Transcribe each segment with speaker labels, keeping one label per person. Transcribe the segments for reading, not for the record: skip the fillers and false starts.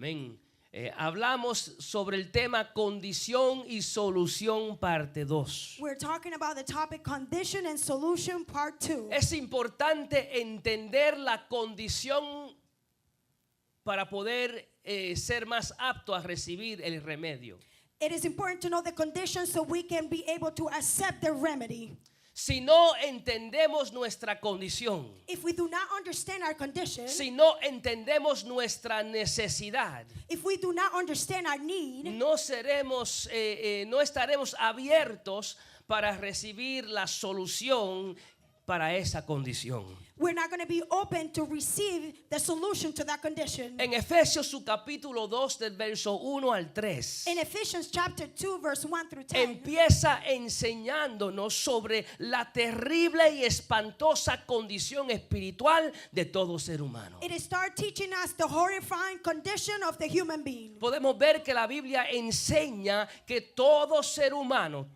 Speaker 1: Amén. Hablamos sobre el tema condición y solución parte 2.
Speaker 2: We're talking about the topic condition and solution part 2.
Speaker 1: Es importante entender la condición para poder ser más apto a recibir el remedio.
Speaker 2: It is important to know the condition so we can be able to accept the remedy.
Speaker 1: Si no entendemos nuestra condición,
Speaker 2: If we do not understand our condition,
Speaker 1: si no entendemos nuestra necesidad,
Speaker 2: if we do not understand our need,
Speaker 1: no estaremos abiertos para recibir la solución para esa condición.
Speaker 2: we're not going to be open to receive the solution to that condition.
Speaker 1: En Efesios su capítulo 2 del verso 1 al 3
Speaker 2: In Ephesians chapter 2 verse 1 through 10,
Speaker 1: empieza enseñándonos sobre la terrible y espantosa condición espiritual de todo ser humano.
Speaker 2: it starts teaching us the horrifying condition of the human being.
Speaker 1: Podemos ver que la Biblia enseña que todo ser humano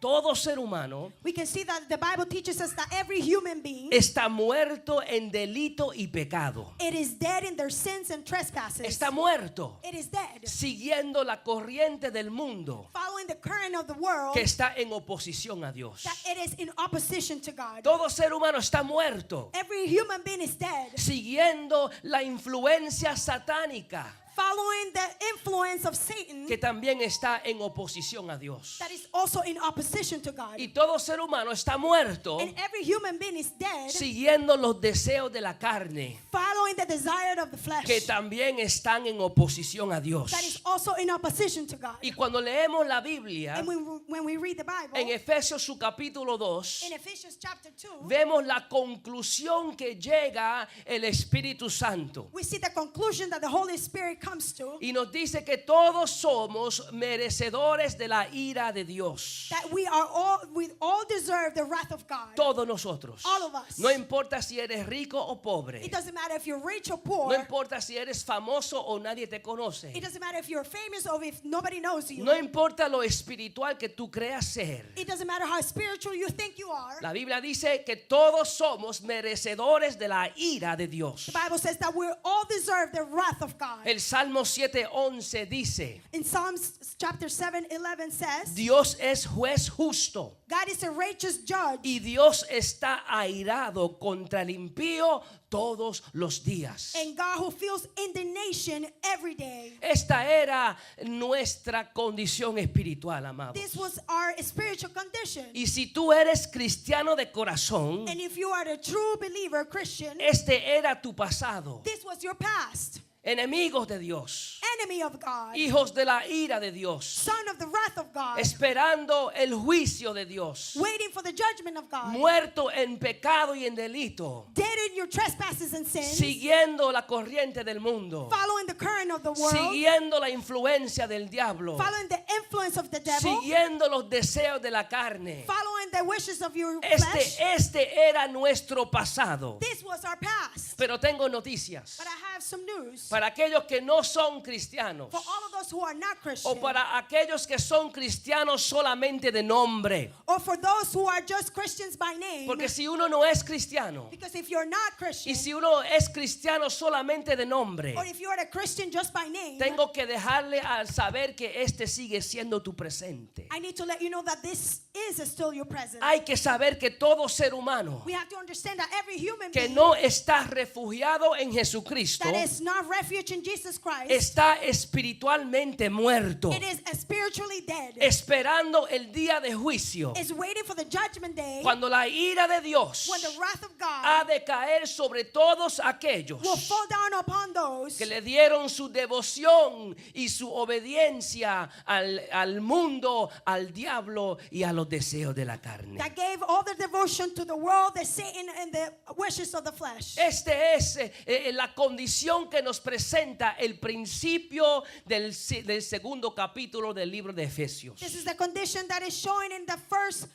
Speaker 2: We can see that the Bible teaches us that every human being
Speaker 1: está muerto en delito y pecado.
Speaker 2: it is dead in their sins and trespasses.
Speaker 1: Está muerto
Speaker 2: It is dead,
Speaker 1: siguiendo la corriente del mundo
Speaker 2: following the current of the world,
Speaker 1: que está en oposición a Dios.
Speaker 2: that it is in opposition to God.
Speaker 1: Todo ser humano está muerto
Speaker 2: Every human being is dead,
Speaker 1: siguiendo la influencia satánica
Speaker 2: following the influence of Satan
Speaker 1: que también está en oposición a Dios.
Speaker 2: that is also in opposition to God.
Speaker 1: Y todo ser humano está muerto
Speaker 2: And every human being is dead,
Speaker 1: siguiendo los deseos de la carne
Speaker 2: following the desire of the flesh
Speaker 1: que también están en oposición a Dios.
Speaker 2: that is also in opposition to God.
Speaker 1: Y cuando leemos la Biblia
Speaker 2: And when we read the Bible,
Speaker 1: en Efesios su capítulo 2,
Speaker 2: in Ephesians chapter 2,
Speaker 1: vemos la conclusión que llega el Espíritu Santo.
Speaker 2: we see the conclusion that the Holy Spirit comes to,
Speaker 1: Y nos dice que todos somos merecedores de la ira de Dios.
Speaker 2: that we all deserve the wrath of God.
Speaker 1: Todos nosotros.
Speaker 2: All of us.
Speaker 1: No importa si eres rico o pobre.
Speaker 2: It doesn't matter if you're rich or
Speaker 1: No
Speaker 2: poor.
Speaker 1: importa si eres famoso o nadie te conoce.
Speaker 2: It doesn't matter if you're famous or if nobody knows you.
Speaker 1: No importa lo espiritual que tú creas ser.
Speaker 2: It doesn't matter how spiritual you think you are.
Speaker 1: La Biblia dice que todos somos merecedores de la ira de Dios.
Speaker 2: The Bible says that we all deserve the wrath of God.
Speaker 1: El Salmo 7:11 dice:
Speaker 2: In Psalms chapter 7:11 says,
Speaker 1: Dios es juez justo
Speaker 2: God is a righteous judge,
Speaker 1: y Dios está airado contra el impío todos los días.
Speaker 2: and God who feels indignation every day.
Speaker 1: Esta era nuestra condición espiritual, amado.
Speaker 2: This was our spiritual condition.
Speaker 1: Y si tú eres cristiano de corazón,
Speaker 2: And if you are a true believer, Christian,
Speaker 1: este era tu pasado.
Speaker 2: this was your past.
Speaker 1: Enemigos de Dios,
Speaker 2: Enemy of God,
Speaker 1: hijos de la ira de Dios,
Speaker 2: son of the wrath of God,
Speaker 1: esperando el juicio de Dios,
Speaker 2: waiting for the judgment of God,
Speaker 1: muerto en pecado y en delito,
Speaker 2: dead in your trespasses and sins,
Speaker 1: siguiendo la corriente del mundo,
Speaker 2: following the current of the world,
Speaker 1: siguiendo la influencia del diablo,
Speaker 2: following the influence of the devil,
Speaker 1: siguiendo los deseos de la carne.
Speaker 2: following the wishes of your flesh.
Speaker 1: Este era nuestro pasado.
Speaker 2: This was our past.
Speaker 1: Pero tengo noticias
Speaker 2: But I have some news
Speaker 1: para aquellos que no son cristianos
Speaker 2: for all of those who are not Christian,
Speaker 1: o para aquellos que son cristianos solamente de nombre.
Speaker 2: or for those who are just Christians by name.
Speaker 1: Porque si uno no es cristiano
Speaker 2: Because if you're not Christian,
Speaker 1: y si uno es cristiano solamente de nombre,
Speaker 2: or if you're a Christian just by name,
Speaker 1: tengo que dejarle al saber que este sigue siendo tu presente.
Speaker 2: I need to let you know that this is still your present.
Speaker 1: Hay que saber que todo ser humano
Speaker 2: We have to understand that every human
Speaker 1: que
Speaker 2: being
Speaker 1: no está refugiado en Jesucristo
Speaker 2: that is not refuge in Jesus Christ,
Speaker 1: está espiritualmente muerto,
Speaker 2: it is spiritually dead.
Speaker 1: esperando el día de juicio,
Speaker 2: Is waiting for the judgment day
Speaker 1: cuando la ira de Dios
Speaker 2: when the wrath of
Speaker 1: ha
Speaker 2: God
Speaker 1: de caer sobre todos aquellos
Speaker 2: will fall down upon those
Speaker 1: que le dieron su devoción y su obediencia al mundo, al diablo y a los deseos de la carne.
Speaker 2: that gave all their devotion to the world, the Satan, and the wishes of the flesh.
Speaker 1: Este es la condición que nos presenta el principio del segundo capítulo del libro de Efesios.
Speaker 2: This is the condition that is showing in the first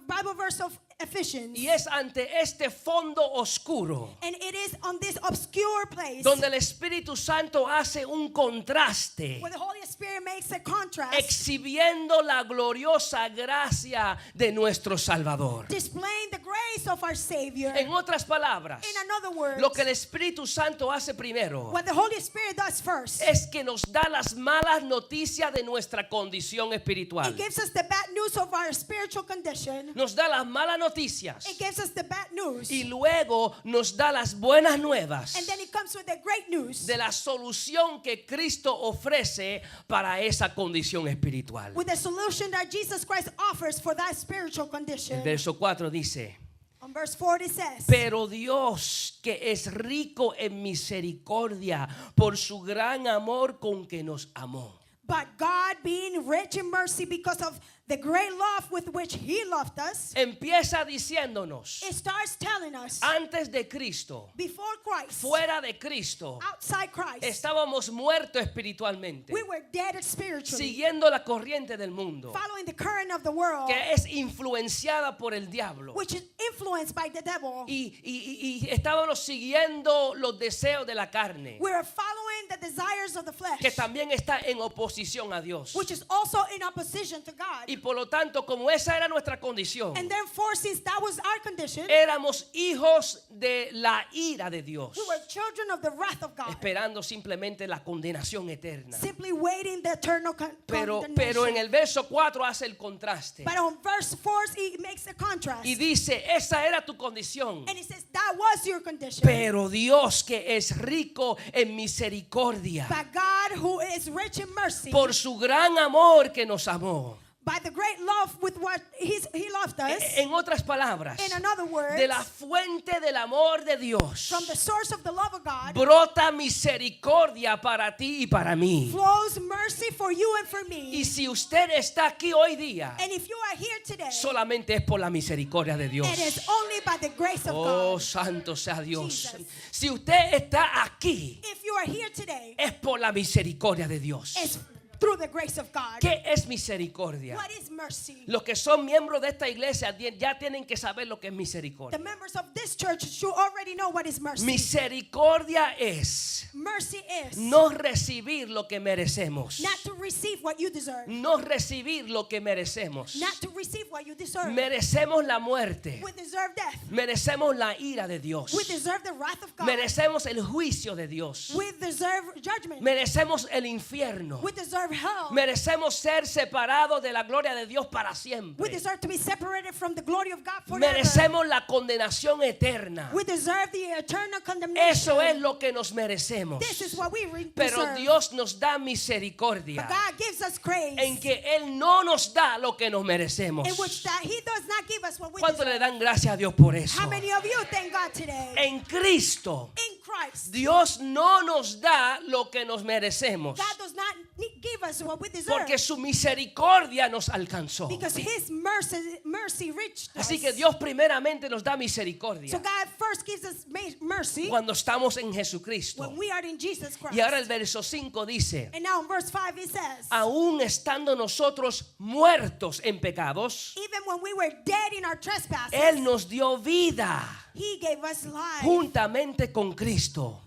Speaker 2: Bible verse of Ephesians.
Speaker 1: Y es ante este fondo oscuro
Speaker 2: And it is on this obscure place
Speaker 1: donde el Espíritu Santo hace un contraste,
Speaker 2: where the Holy Spirit makes a contrast,
Speaker 1: exhibiendo la gloriosa gracia de nuestro Salvador.
Speaker 2: displaying the grace of our Savior.
Speaker 1: En otras palabras,
Speaker 2: In another word,
Speaker 1: lo que el Espíritu Santo hace primero
Speaker 2: what the Holy Spirit does first
Speaker 1: es que nos da las malas noticias de nuestra condición espiritual.
Speaker 2: It gives us the bad news of our spiritual condition.
Speaker 1: Nos da las malas noticias
Speaker 2: It gives us the bad news.
Speaker 1: y luego nos da las buenas nuevas
Speaker 2: And then it comes with the great news.
Speaker 1: de la solución que Cristo ofrece para esa condición espiritual.
Speaker 2: With the solution that Jesus Christ offers for that spiritual condition.
Speaker 1: El verso 4 dice:
Speaker 2: On verse 40 it says,
Speaker 1: pero Dios, que es rico en misericordia por su gran amor con que nos amó.
Speaker 2: but God, being rich in mercy because of the great love with which He loved us,
Speaker 1: Empieza diciéndonos,
Speaker 2: it starts telling us,
Speaker 1: antes de Cristo,
Speaker 2: before Christ,
Speaker 1: fuera de Cristo,
Speaker 2: outside Christ,
Speaker 1: estábamos muertos espiritualmente,
Speaker 2: we were dead spiritually,
Speaker 1: siguiendo la corriente del mundo,
Speaker 2: following the current of the world,
Speaker 1: que es influenciada por el diablo.
Speaker 2: which is influenced by the devil.
Speaker 1: Y estábamos siguiendo los deseos de la carne,
Speaker 2: We were following the desires of the flesh,
Speaker 1: que también está en oposición a Dios.
Speaker 2: which is also in opposition to God.
Speaker 1: Y por lo tanto, como esa era nuestra condición,
Speaker 2: And therefore, since that was our condition,
Speaker 1: éramos hijos de la ira de Dios,
Speaker 2: we were children of the wrath of God,
Speaker 1: esperando simplemente la condenación eterna.
Speaker 2: simply waiting the eternal
Speaker 1: Pero
Speaker 2: condemnation.
Speaker 1: en el verso 4 hace el contraste
Speaker 2: But on verse 4, he makes a contrast.
Speaker 1: y dice, esa era tu condición,
Speaker 2: And he says, that was your condition.
Speaker 1: pero Dios, que es rico en misericordia,
Speaker 2: But God, who is rich in mercy,
Speaker 1: por su gran amor que nos amó.
Speaker 2: by the great love with what he loved us,
Speaker 1: En otras palabras,
Speaker 2: in another word,
Speaker 1: de la fuente del amor de Dios
Speaker 2: from the source of the love of God,
Speaker 1: brota misericordia para ti y para mí.
Speaker 2: flows mercy for you and for me.
Speaker 1: Y si usted está aquí hoy día,
Speaker 2: And if you are here today,
Speaker 1: solamente es por la misericordia de Dios.
Speaker 2: it is only by the grace of
Speaker 1: Oh,
Speaker 2: God.
Speaker 1: santo sea Dios.
Speaker 2: Jesus.
Speaker 1: Si usted está aquí,
Speaker 2: If you are here today,
Speaker 1: es por la misericordia de Dios.
Speaker 2: it's through the grace of God.
Speaker 1: ¿Qué es misericordia?
Speaker 2: What is mercy?
Speaker 1: Los que son miembros de esta iglesia ya tienen que saber lo que es
Speaker 2: The
Speaker 1: misericordia.
Speaker 2: members of this church should already know what is mercy.
Speaker 1: Misericordia es
Speaker 2: Mercy is
Speaker 1: no recibir lo que merecemos.
Speaker 2: not to receive what you deserve.
Speaker 1: No recibir lo que merecemos.
Speaker 2: Not to receive what you deserve.
Speaker 1: Merecemos la muerte.
Speaker 2: We deserve death.
Speaker 1: Merecemos la ira de Dios.
Speaker 2: We deserve the wrath of God.
Speaker 1: Merecemos el juicio de Dios.
Speaker 2: We deserve judgment.
Speaker 1: Merecemos el infierno.
Speaker 2: We deserve hell.
Speaker 1: Merecemos ser separados de la gloria de Dios para
Speaker 2: We
Speaker 1: siempre.
Speaker 2: deserve to be separated from the glory of God forever.
Speaker 1: Merecemos la condenación eterna.
Speaker 2: We deserve the eternal condemnation.
Speaker 1: Eso es lo que nos merecemos.
Speaker 2: This is what we
Speaker 1: Pero
Speaker 2: deserve.
Speaker 1: Dios nos da misericordia
Speaker 2: But God gives us grace,
Speaker 1: en que Él no nos da lo que nos merecemos.
Speaker 2: in which that He does not give us what we
Speaker 1: ¿Cuánto le
Speaker 2: deserve.
Speaker 1: dan gracias a Dios por eso?
Speaker 2: How many of you thank God today?
Speaker 1: En Cristo,
Speaker 2: In Christ,
Speaker 1: Dios no nos da lo que nos merecemos,
Speaker 2: God does not give us what we deserve,
Speaker 1: porque su misericordia nos alcanzó.
Speaker 2: because His mercy reached us.
Speaker 1: Así que Dios primeramente nos da misericordia
Speaker 2: So God first gives us mercy
Speaker 1: cuando estamos en Jesucristo.
Speaker 2: when we are in Jesus Christ.
Speaker 1: Y ahora el verso 5 dice,
Speaker 2: And now in verse 5 it says,
Speaker 1: aún estando nosotros muertos en pecados,
Speaker 2: even when we were dead in our trespasses,
Speaker 1: Él nos dio vida
Speaker 2: He gave us life
Speaker 1: juntamente con Cristo.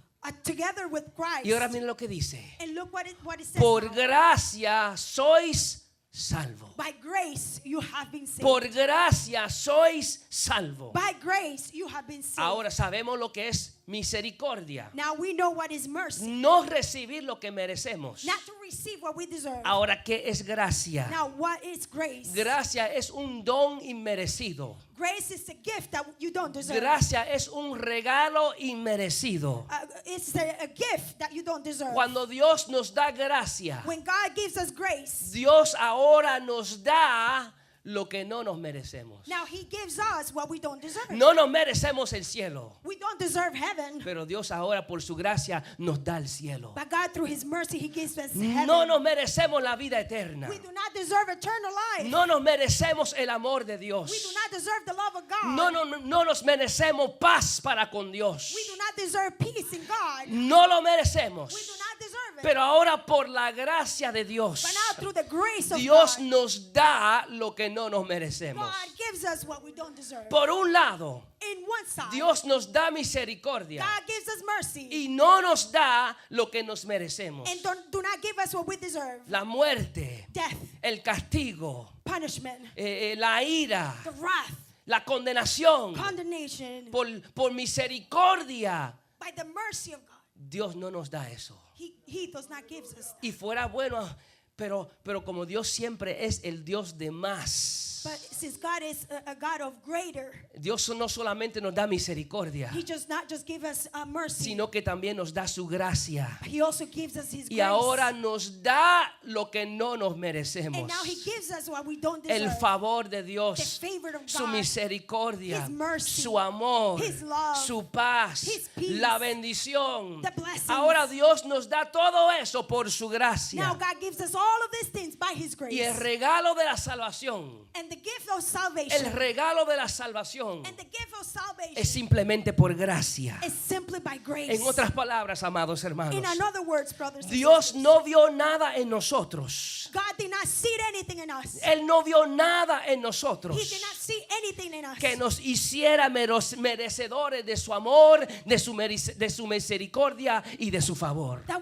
Speaker 2: Together with Christ.
Speaker 1: Y ahora miren lo que dice.
Speaker 2: And look what it says.
Speaker 1: Por
Speaker 2: now.
Speaker 1: gracia sois salvos.
Speaker 2: By grace you have been saved.
Speaker 1: Por gracia sois salvos.
Speaker 2: By grace you have been saved.
Speaker 1: Ahora sabemos lo que es misericordia.
Speaker 2: Now we know what is mercy.
Speaker 1: No recibir lo que merecemos.
Speaker 2: Not to receive what we deserve.
Speaker 1: Ahora, ¿qué es gracia?
Speaker 2: Now what is grace?
Speaker 1: Gracia es un don inmerecido.
Speaker 2: Grace is a gift that you don't deserve.
Speaker 1: Gracia es un regalo inmerecido.
Speaker 2: It's a gift that you don't deserve.
Speaker 1: Cuando Dios nos da gracia,
Speaker 2: When God gives us grace,
Speaker 1: Dios ahora nos da lo que no nos merecemos.
Speaker 2: now He gives us what we don't deserve.
Speaker 1: No nos merecemos el cielo,
Speaker 2: We don't deserve heaven.
Speaker 1: pero Dios ahora por su gracia nos da el cielo.
Speaker 2: But God, through His mercy, He gives us heaven.
Speaker 1: No nos merecemos la vida eterna.
Speaker 2: We do not deserve eternal life.
Speaker 1: No nos merecemos el amor de Dios.
Speaker 2: We do not deserve the love of God.
Speaker 1: No nos merecemos paz para con Dios.
Speaker 2: We do not deserve peace in God.
Speaker 1: No lo merecemos.
Speaker 2: We do not deserve it.
Speaker 1: Pero ahora por la gracia de Dios,
Speaker 2: But now through the grace of
Speaker 1: Dios
Speaker 2: God,
Speaker 1: nos da lo que no nos merecemos.
Speaker 2: God gives us what we don't deserve.
Speaker 1: Por un lado,
Speaker 2: In one side,
Speaker 1: Dios nos da misericordia
Speaker 2: God gives us mercy
Speaker 1: y no nos da lo que nos merecemos.
Speaker 2: and do not give us what we deserve.
Speaker 1: La muerte,
Speaker 2: Death,
Speaker 1: el castigo,
Speaker 2: punishment,
Speaker 1: la ira,
Speaker 2: the wrath,
Speaker 1: la condenación.
Speaker 2: condemnation.
Speaker 1: Por misericordia,
Speaker 2: By the mercy of God,
Speaker 1: Dios no nos da eso.
Speaker 2: He does not give us that.
Speaker 1: Y fuera bueno, pero como Dios siempre es el Dios de más.
Speaker 2: But since God is a God of greater,
Speaker 1: Dios no solamente nos da misericordia,
Speaker 2: He does not just give us mercy,
Speaker 1: sino que también nos da su gracia.
Speaker 2: He also gives us His
Speaker 1: Y
Speaker 2: grace.
Speaker 1: ahora nos da lo que no nos
Speaker 2: And
Speaker 1: merecemos.
Speaker 2: now He gives us what we don't deserve.
Speaker 1: El favor de
Speaker 2: The
Speaker 1: Dios,
Speaker 2: favor of
Speaker 1: su
Speaker 2: God,
Speaker 1: misericordia,
Speaker 2: His mercy,
Speaker 1: su amor,
Speaker 2: His love,
Speaker 1: su paz,
Speaker 2: His peace,
Speaker 1: la bendición.
Speaker 2: the blessings.
Speaker 1: Ahora Dios nos da todo eso por su
Speaker 2: Now
Speaker 1: gracia.
Speaker 2: God gives us all of these things by His grace.
Speaker 1: Y el regalo de la salvación,
Speaker 2: And the gift of salvation,
Speaker 1: el regalo de la salvación
Speaker 2: and the gift of salvation
Speaker 1: es simplemente por gracia.
Speaker 2: is simply by grace.
Speaker 1: En otras palabras, amados hermanos,
Speaker 2: In other words, brothers and
Speaker 1: Dios
Speaker 2: sisters,
Speaker 1: no vio nada en nosotros.
Speaker 2: God did not see anything in us.
Speaker 1: Él no vio nada en
Speaker 2: He
Speaker 1: nosotros
Speaker 2: did not see anything in us
Speaker 1: que nos hiciera merecedores de su amor, de su misericordia y de su favor.
Speaker 2: that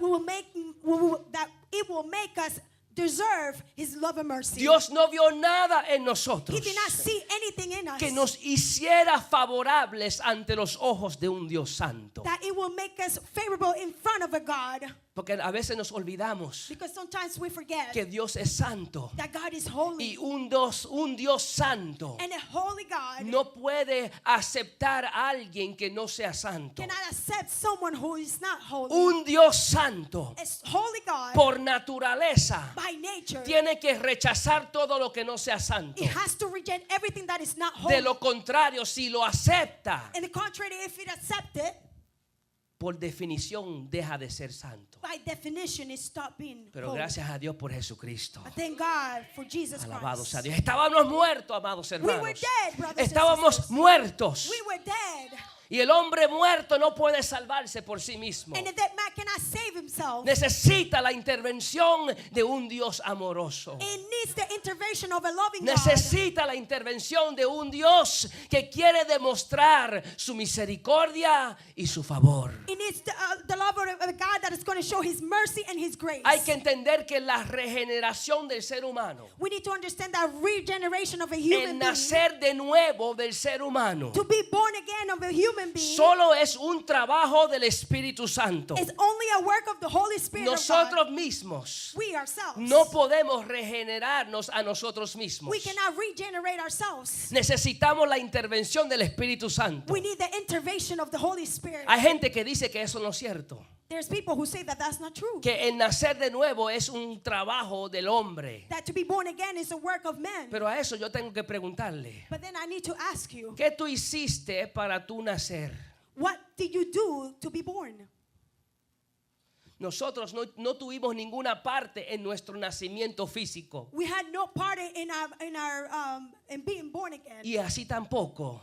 Speaker 2: that it will make us deserve His love and mercy.
Speaker 1: Dios no vio nada en nosotros
Speaker 2: He did not see anything in us
Speaker 1: que nos hiciera favorables ante los ojos de un Dios santo.
Speaker 2: that it will make us favorable in front of a God.
Speaker 1: Porque a veces nos olvidamos
Speaker 2: Because sometimes we forget
Speaker 1: que Dios es santo
Speaker 2: that God is holy.
Speaker 1: y un Dios santo
Speaker 2: And a holy God
Speaker 1: no puede aceptar a alguien que no sea santo.
Speaker 2: cannot accept someone who is not holy.
Speaker 1: Un Dios santo
Speaker 2: As holy God,
Speaker 1: por naturaleza
Speaker 2: by nature,
Speaker 1: tiene que rechazar todo lo que no sea santo.
Speaker 2: it has to reject everything that is not
Speaker 1: De
Speaker 2: holy.
Speaker 1: lo contrario, si lo acepta,
Speaker 2: And the contrary, if it accepts it,
Speaker 1: por definición deja de ser santo.
Speaker 2: by definition, it stops being
Speaker 1: Pero
Speaker 2: holy.
Speaker 1: gracias a Dios por Jesucristo.
Speaker 2: I thank God for Jesus
Speaker 1: Alabados
Speaker 2: Christ.
Speaker 1: a Dios. Estábamos muertos, amados
Speaker 2: We were
Speaker 1: hermanos.
Speaker 2: dead, brothers and
Speaker 1: Estábamos
Speaker 2: sisters.
Speaker 1: muertos.
Speaker 2: We were dead.
Speaker 1: Y el hombre muerto no puede salvarse por sí mismo.
Speaker 2: And the dead man cannot save himself.
Speaker 1: Necesita la intervención de un Dios amoroso.
Speaker 2: It needs the intervention of a loving God.
Speaker 1: Necesita la intervención de un Dios que quiere demostrar su misericordia y su favor.
Speaker 2: It needs the love of a God that is going to show His mercy and His grace.
Speaker 1: Hay que entender que la regeneración del ser humano,
Speaker 2: We need to understand that regeneration of a
Speaker 1: el
Speaker 2: human being,
Speaker 1: nacer de nuevo del ser humano,
Speaker 2: to be born again of a human being,
Speaker 1: solo es un trabajo del Espíritu Santo.
Speaker 2: is only a work of the Holy Spirit of
Speaker 1: Nosotros
Speaker 2: God.
Speaker 1: mismos
Speaker 2: We ourselves,
Speaker 1: no podemos regenerarnos a nosotros mismos.
Speaker 2: we cannot regenerate ourselves.
Speaker 1: Necesitamos la intervención del Espíritu Santo.
Speaker 2: We need the intervention of the Holy Spirit.
Speaker 1: Hay gente que dice que eso no es cierto,
Speaker 2: There's people who say that that's not true.
Speaker 1: que el nacer de nuevo es un trabajo del hombre.
Speaker 2: That to be born again is a work of men.
Speaker 1: Pero a eso yo tengo que preguntarle,
Speaker 2: But then I need to ask you,
Speaker 1: ¿qué tú hiciste para tu nacer?
Speaker 2: what did you do to be born?
Speaker 1: Nosotros no tuvimos ninguna parte en nuestro nacimiento físico.
Speaker 2: We had no part in being born again.
Speaker 1: Y así tampoco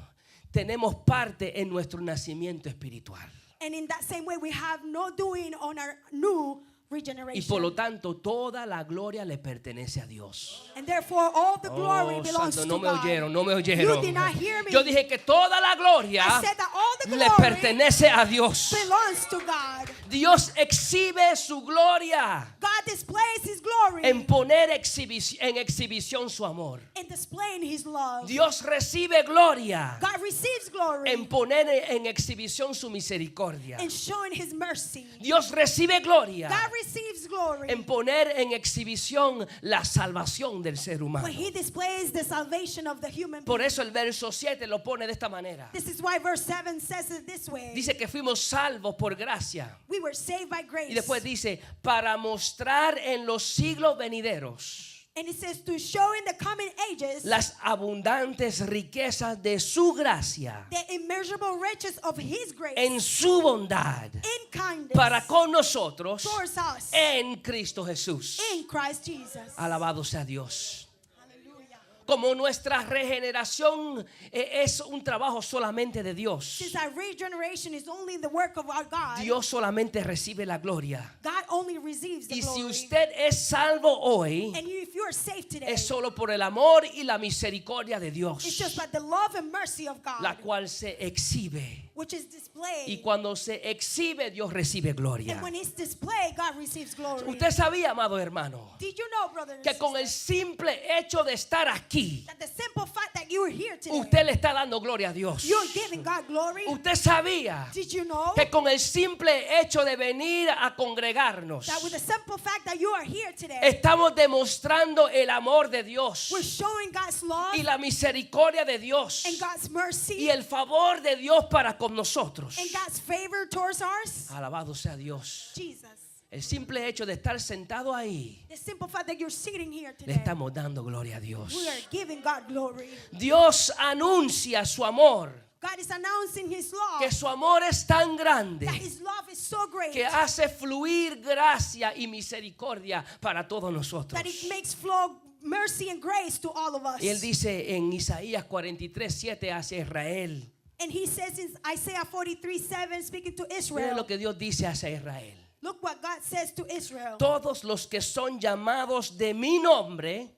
Speaker 1: tenemos parte en nuestro nacimiento espiritual.
Speaker 2: And in that same way, we have no doing on our new
Speaker 1: Y
Speaker 2: regeneration.
Speaker 1: por lo tanto, toda la gloria le pertenece a Dios.
Speaker 2: And therefore, all the glory
Speaker 1: Oh,
Speaker 2: belongs
Speaker 1: santo,
Speaker 2: to
Speaker 1: no me
Speaker 2: God.
Speaker 1: oyeron, no me
Speaker 2: You
Speaker 1: oyeron.
Speaker 2: did not hear me.
Speaker 1: Yo dije que toda la gloria
Speaker 2: I said that all the
Speaker 1: le
Speaker 2: glory
Speaker 1: pertenece a Dios.
Speaker 2: belongs to God.
Speaker 1: Dios exhibe su gloria
Speaker 2: God displays His glory
Speaker 1: en poner en exhibición su amor.
Speaker 2: in displaying His love.
Speaker 1: Dios recibe gloria
Speaker 2: God receives glory
Speaker 1: en poner en exhibición su misericordia.
Speaker 2: in showing His mercy.
Speaker 1: Dios recibe gloria
Speaker 2: God receives glory
Speaker 1: en poner en exhibición la salvación del ser humano.
Speaker 2: when He displays the salvation of the human
Speaker 1: Por
Speaker 2: being.
Speaker 1: eso el verso 7 lo pone de esta manera.
Speaker 2: This is why verse 7 says it this way.
Speaker 1: Dice que fuimos salvos por gracia.
Speaker 2: We were saved by grace.
Speaker 1: Y después dice, para mostrar en los siglos venideros
Speaker 2: And it says to show in the coming ages
Speaker 1: las abundantes riquezas de su gracia
Speaker 2: the immeasurable riches of His grace
Speaker 1: en su bondad
Speaker 2: in kindness
Speaker 1: para con nosotros
Speaker 2: towards us
Speaker 1: en Cristo Jesús.
Speaker 2: in Christ Jesus.
Speaker 1: Alabado sea Dios.
Speaker 2: Hallelujah.
Speaker 1: Como nuestra regeneración es un trabajo solamente de Dios,
Speaker 2: Since our regeneration is only the work of our God,
Speaker 1: Dios solamente recibe la gloria.
Speaker 2: God only receives the
Speaker 1: Y si
Speaker 2: glory.
Speaker 1: usted es salvo hoy,
Speaker 2: And if you are saved today,
Speaker 1: es solo por el amor y la misericordia de
Speaker 2: it's
Speaker 1: Dios,
Speaker 2: just by the love and mercy of God,
Speaker 1: la cual se exhibe.
Speaker 2: which is displayed.
Speaker 1: Y cuando se exhibe, Dios recibe gloria.
Speaker 2: And when it's displayed, God receives glory.
Speaker 1: Usted sabía, amado hermano,
Speaker 2: Did you know, brothers,
Speaker 1: que con el simple hecho de estar aquí,
Speaker 2: that the simple fact that you you're here today,
Speaker 1: usted le está dando gloria a Dios.
Speaker 2: you're giving God glory.
Speaker 1: Usted sabía
Speaker 2: Did you know
Speaker 1: que con el simple hecho de venir a congregarnos,
Speaker 2: that with the simple fact that you are here today,
Speaker 1: estamos demostrando el amor de Dios
Speaker 2: we're showing God's love
Speaker 1: y la misericordia de Dios
Speaker 2: and God's mercy
Speaker 1: y el favor de Dios para con nosotros?
Speaker 2: and God's favor towards us?
Speaker 1: Alabado sea Dios.
Speaker 2: Jesus.
Speaker 1: El simple hecho de estar sentado ahí,
Speaker 2: The simple fact that you're sitting here
Speaker 1: le
Speaker 2: today,
Speaker 1: estamos dando gloria a Dios.
Speaker 2: we are giving God glory.
Speaker 1: Dios anuncia su amor,
Speaker 2: God is announcing His love,
Speaker 1: que su amor es tan grande
Speaker 2: that His love is so great
Speaker 1: que hace fluir gracia y misericordia para todos nosotros.
Speaker 2: that it makes flow mercy and grace to all of us.
Speaker 1: Y él dice en Isaías 43:7 hacia Israel.
Speaker 2: And He says in Isaiah 43:7, speaking to
Speaker 1: Mira
Speaker 2: Israel,
Speaker 1: lo que Dios dice hacia Israel.
Speaker 2: look what God says to Israel.
Speaker 1: Todos los que son llamados de mi nombre,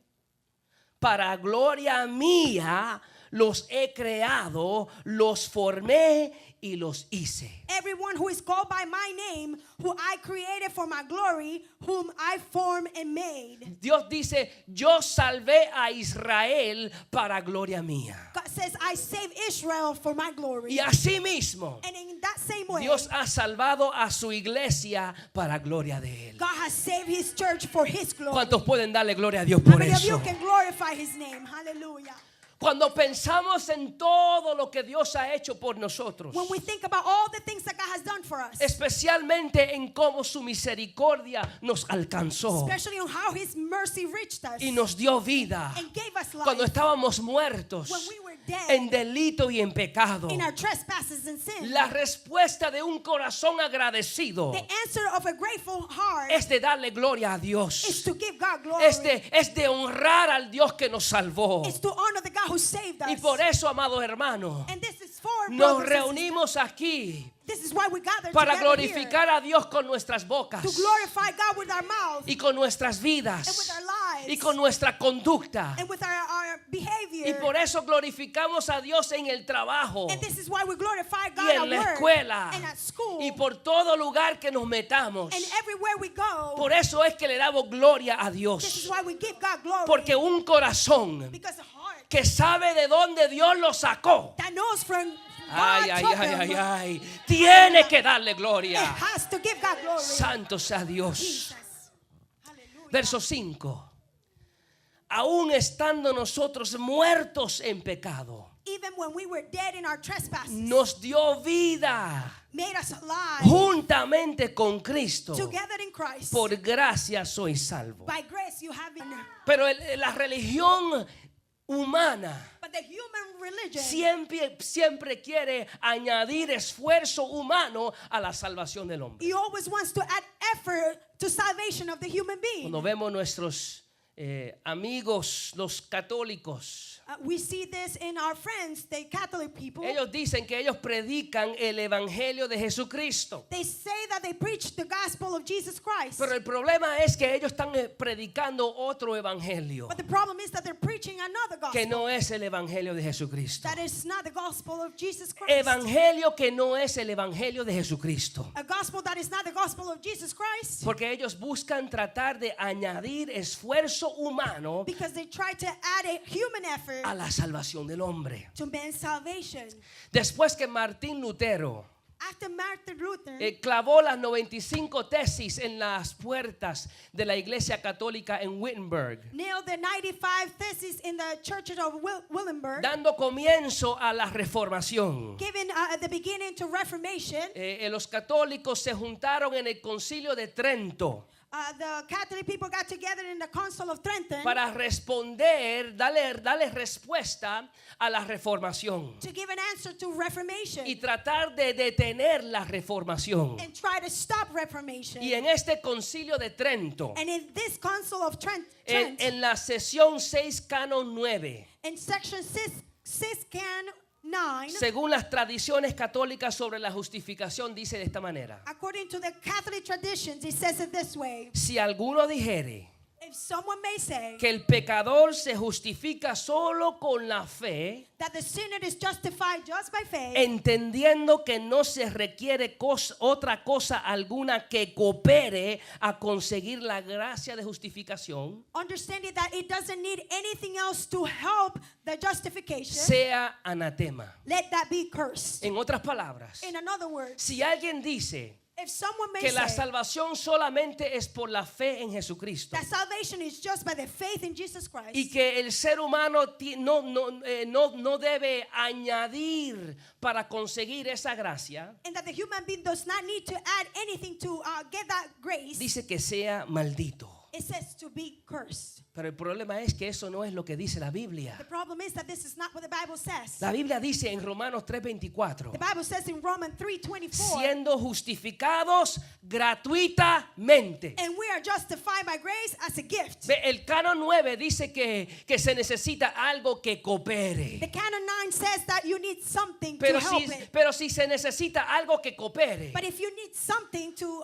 Speaker 1: para gloria mía, los he creado, los formé y los hice.
Speaker 2: Everyone who is called by my name, who I created for my glory, whom I formed and made.
Speaker 1: Dios dice, yo salvé a Israel para gloria mía.
Speaker 2: God says, I save Israel for my glory.
Speaker 1: Y así mismo,
Speaker 2: And in that same way,
Speaker 1: Dios ha salvado a su iglesia para gloria de Él.
Speaker 2: God has saved His church for His glory.
Speaker 1: ¿Cuántos pueden darle gloria a Dios
Speaker 2: How
Speaker 1: por
Speaker 2: many of you
Speaker 1: eso?
Speaker 2: can glorify His name? Hallelujah.
Speaker 1: Cuando pensamos en todo lo que Dios ha hecho por nosotros,
Speaker 2: When we think about all the things that God has done for us,
Speaker 1: especialmente en cómo su misericordia nos alcanzó
Speaker 2: especially on how His mercy reached us
Speaker 1: y nos dio vida
Speaker 2: and gave us life
Speaker 1: cuando estábamos muertos
Speaker 2: when we were dead
Speaker 1: en delito y en pecado,
Speaker 2: in our trespasses and sin,
Speaker 1: la respuesta de un corazón agradecido
Speaker 2: the answer of a grateful heart
Speaker 1: es de darle gloria a
Speaker 2: is
Speaker 1: Dios,
Speaker 2: to give God glory.
Speaker 1: es de honrar al Dios que nos salvó.
Speaker 2: It's to honor the God who saved us.
Speaker 1: Y por eso, amados hermanos,
Speaker 2: And this is for
Speaker 1: nos
Speaker 2: brothers and
Speaker 1: reunimos aquí
Speaker 2: sisters. This is why we gather
Speaker 1: para
Speaker 2: together
Speaker 1: glorificar a Dios con nuestras bocas
Speaker 2: here, to glorify God with our mouth
Speaker 1: y con nuestras
Speaker 2: and with
Speaker 1: vidas
Speaker 2: our lives
Speaker 1: y con nuestra conducta.
Speaker 2: and with our behavior.
Speaker 1: Y por eso glorificamos a Dios en el trabajo
Speaker 2: And this is why we glorify
Speaker 1: y
Speaker 2: God
Speaker 1: en
Speaker 2: at
Speaker 1: la
Speaker 2: work
Speaker 1: escuela
Speaker 2: and at school
Speaker 1: y por todo lugar que nos metamos.
Speaker 2: and everywhere we go.
Speaker 1: Por eso es que le damos gloria a
Speaker 2: This is
Speaker 1: Dios.
Speaker 2: why we give God glory.
Speaker 1: Porque un corazón
Speaker 2: Because a heart
Speaker 1: que sabe de dónde Dios lo sacó,
Speaker 2: that knows from God
Speaker 1: ay, ay,
Speaker 2: took
Speaker 1: ay,
Speaker 2: them,
Speaker 1: ay, ay, tiene que darle
Speaker 2: it
Speaker 1: gloria.
Speaker 2: has to give God glory.
Speaker 1: Santo sea Dios.
Speaker 2: Jesus. Hallelujah.
Speaker 1: Verso 5. Aún estando nosotros muertos en pecado,
Speaker 2: Even when we were dead in our trespasses,
Speaker 1: nos dio vida
Speaker 2: made us alive
Speaker 1: juntamente con Cristo.
Speaker 2: together in Christ.
Speaker 1: Por gracia soy salvo.
Speaker 2: By grace you have been.
Speaker 1: Pero la religión humana
Speaker 2: But the human religion
Speaker 1: siempre quiere añadir esfuerzo humano a la salvación del hombre.
Speaker 2: he always wants to add effort to salvation of the human being.
Speaker 1: Cuando vemos nuestros amigos, los católicos,
Speaker 2: We see this in our friends, the Catholic people.
Speaker 1: ellos dicen que ellos predican el evangelio de Jesucristo.
Speaker 2: They say that they preach the gospel of Jesus Christ.
Speaker 1: Pero el problema es que ellos están predicando otro evangelio
Speaker 2: But the problem is that they're preaching another
Speaker 1: que
Speaker 2: gospel.
Speaker 1: no es el evangelio de Jesucristo.
Speaker 2: That is not the gospel of Jesus Christ.
Speaker 1: Evangelio que no es el evangelio de Jesucristo.
Speaker 2: A gospel that is not the gospel of Jesus Christ.
Speaker 1: Porque ellos buscan tratar de añadir esfuerzo humano
Speaker 2: Because they try to add a human effort
Speaker 1: a la salvación del hombre.
Speaker 2: to man's salvation.
Speaker 1: Después que Martín Lutero
Speaker 2: After Martin Luther
Speaker 1: clavó las 95 tesis en las puertas de la iglesia católica en Wittenberg,
Speaker 2: nailed the 95 theses in the churches of Willenberg,
Speaker 1: dando comienzo a la reformación,
Speaker 2: given the beginning to Reformation,
Speaker 1: los católicos se juntaron en el concilio de Trento
Speaker 2: the Catholic people got together in the Council of Trenton
Speaker 1: para responder, darle respuesta a la reformación
Speaker 2: to give an answer to Reformation
Speaker 1: y tratar de detener la reformación.
Speaker 2: and try to stop Reformation.
Speaker 1: Y en este concilio de Trento,
Speaker 2: And in this Council of Trent,
Speaker 1: en la sesión 6 canon 9,
Speaker 2: in section 6 can 9,
Speaker 1: según las tradiciones católicas sobre la justificación, dice de esta manera:
Speaker 2: according to the Catholic traditions, it says it this way:
Speaker 1: si alguno dijere,
Speaker 2: If someone may say
Speaker 1: que el pecador se justifica solo con la fe,
Speaker 2: that the sinner is justified just by faith,
Speaker 1: entendiendo que no se requiere otra cosa alguna que coopere a conseguir la gracia de justificación,
Speaker 2: understanding that it doesn't need anything else to help the justification,
Speaker 1: sea anatema.
Speaker 2: let that be cursed.
Speaker 1: En otras palabras,
Speaker 2: In another word,
Speaker 1: si alguien dice
Speaker 2: if someone may
Speaker 1: que la
Speaker 2: say
Speaker 1: salvación solamente es por la fe en Jesucristo
Speaker 2: that salvation is just by the faith in Jesus Christ,
Speaker 1: y que el ser humano no debe añadir para conseguir esa gracia,
Speaker 2: and that the human being does not need to add anything to get that grace,
Speaker 1: dice que sea maldito.
Speaker 2: it says to be cursed.
Speaker 1: Pero el problema es que eso no es lo que dice la Biblia.
Speaker 2: The problem is that this is not what the Bible says.
Speaker 1: La Biblia dice en Romanos 3:24,
Speaker 2: The Bible says in Romans 3:24,
Speaker 1: siendo justificados gratuitamente.
Speaker 2: and we are justified by grace as a gift.
Speaker 1: Ve, el canon 9 dice que se necesita algo que coopere.
Speaker 2: The canon 9 says that you need something to help it.
Speaker 1: Pero si se necesita algo que coopere
Speaker 2: But if you need something to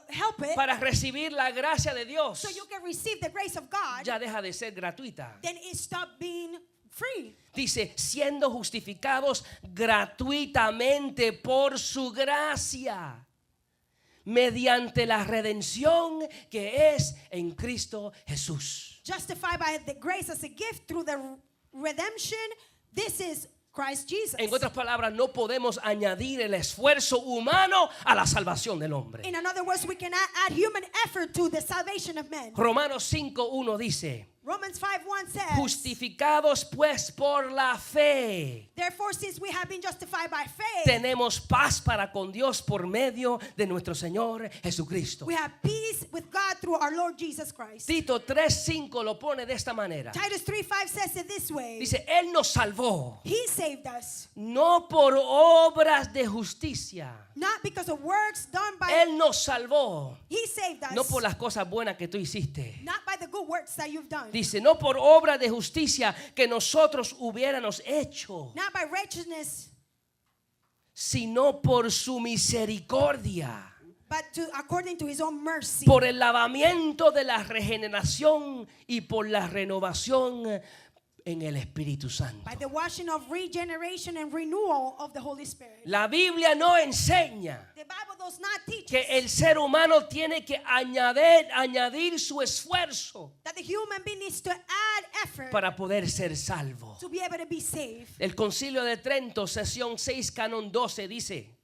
Speaker 2: help it,
Speaker 1: para recibir la gracia de Dios,
Speaker 2: so you can receive the grace of God,
Speaker 1: ya deja de ser gratuita.
Speaker 2: then it stopped being free.
Speaker 1: Dice, siendo justificados gratuitamente por su gracia, mediante la redención que es en Cristo Jesús.
Speaker 2: Justified by the grace as a gift through the redemption. This is Christ Jesus.
Speaker 1: En otras palabras, no podemos añadir el esfuerzo humano a la salvación del hombre.
Speaker 2: In other words, we cannot add human effort to the salvation of men.
Speaker 1: Romanos 5:1 dice,
Speaker 2: Romans 5:1 says,
Speaker 1: justificados pues por la fe,
Speaker 2: therefore, since we have been justified by faith,
Speaker 1: tenemos paz para con Dios por medio de nuestro Señor Jesucristo.
Speaker 2: we have peace with God through our Lord Jesus Christ.
Speaker 1: Tito 3:5 lo pone de esta manera.
Speaker 2: Titus 3:5 says it this way.
Speaker 1: Dice, Él nos salvó,
Speaker 2: He saved us,
Speaker 1: no por obras de justicia.
Speaker 2: not because of works done by
Speaker 1: Él nos salvó,
Speaker 2: He saved us,
Speaker 1: no por las cosas buenas que tú hiciste.
Speaker 2: not by the good works that you've done,
Speaker 1: Dice, no por obras de justicia que nosotros hubiéramos hecho,
Speaker 2: not by righteousness,
Speaker 1: sino por su misericordia,
Speaker 2: but according to His own mercy,
Speaker 1: por el lavamiento de la regeneración y por la renovación en el Espíritu Santo.
Speaker 2: by the washing of regeneration and renewal of the Holy Spirit.
Speaker 1: La Biblia no enseña
Speaker 2: The Bible does not teach
Speaker 1: que
Speaker 2: us
Speaker 1: el ser humano tiene que añadir su esfuerzo
Speaker 2: that the human being needs to add effort
Speaker 1: para poder ser salvo.
Speaker 2: to be able to be saved.
Speaker 1: El Concilio de Trento, sesión 6, canon 12, dice,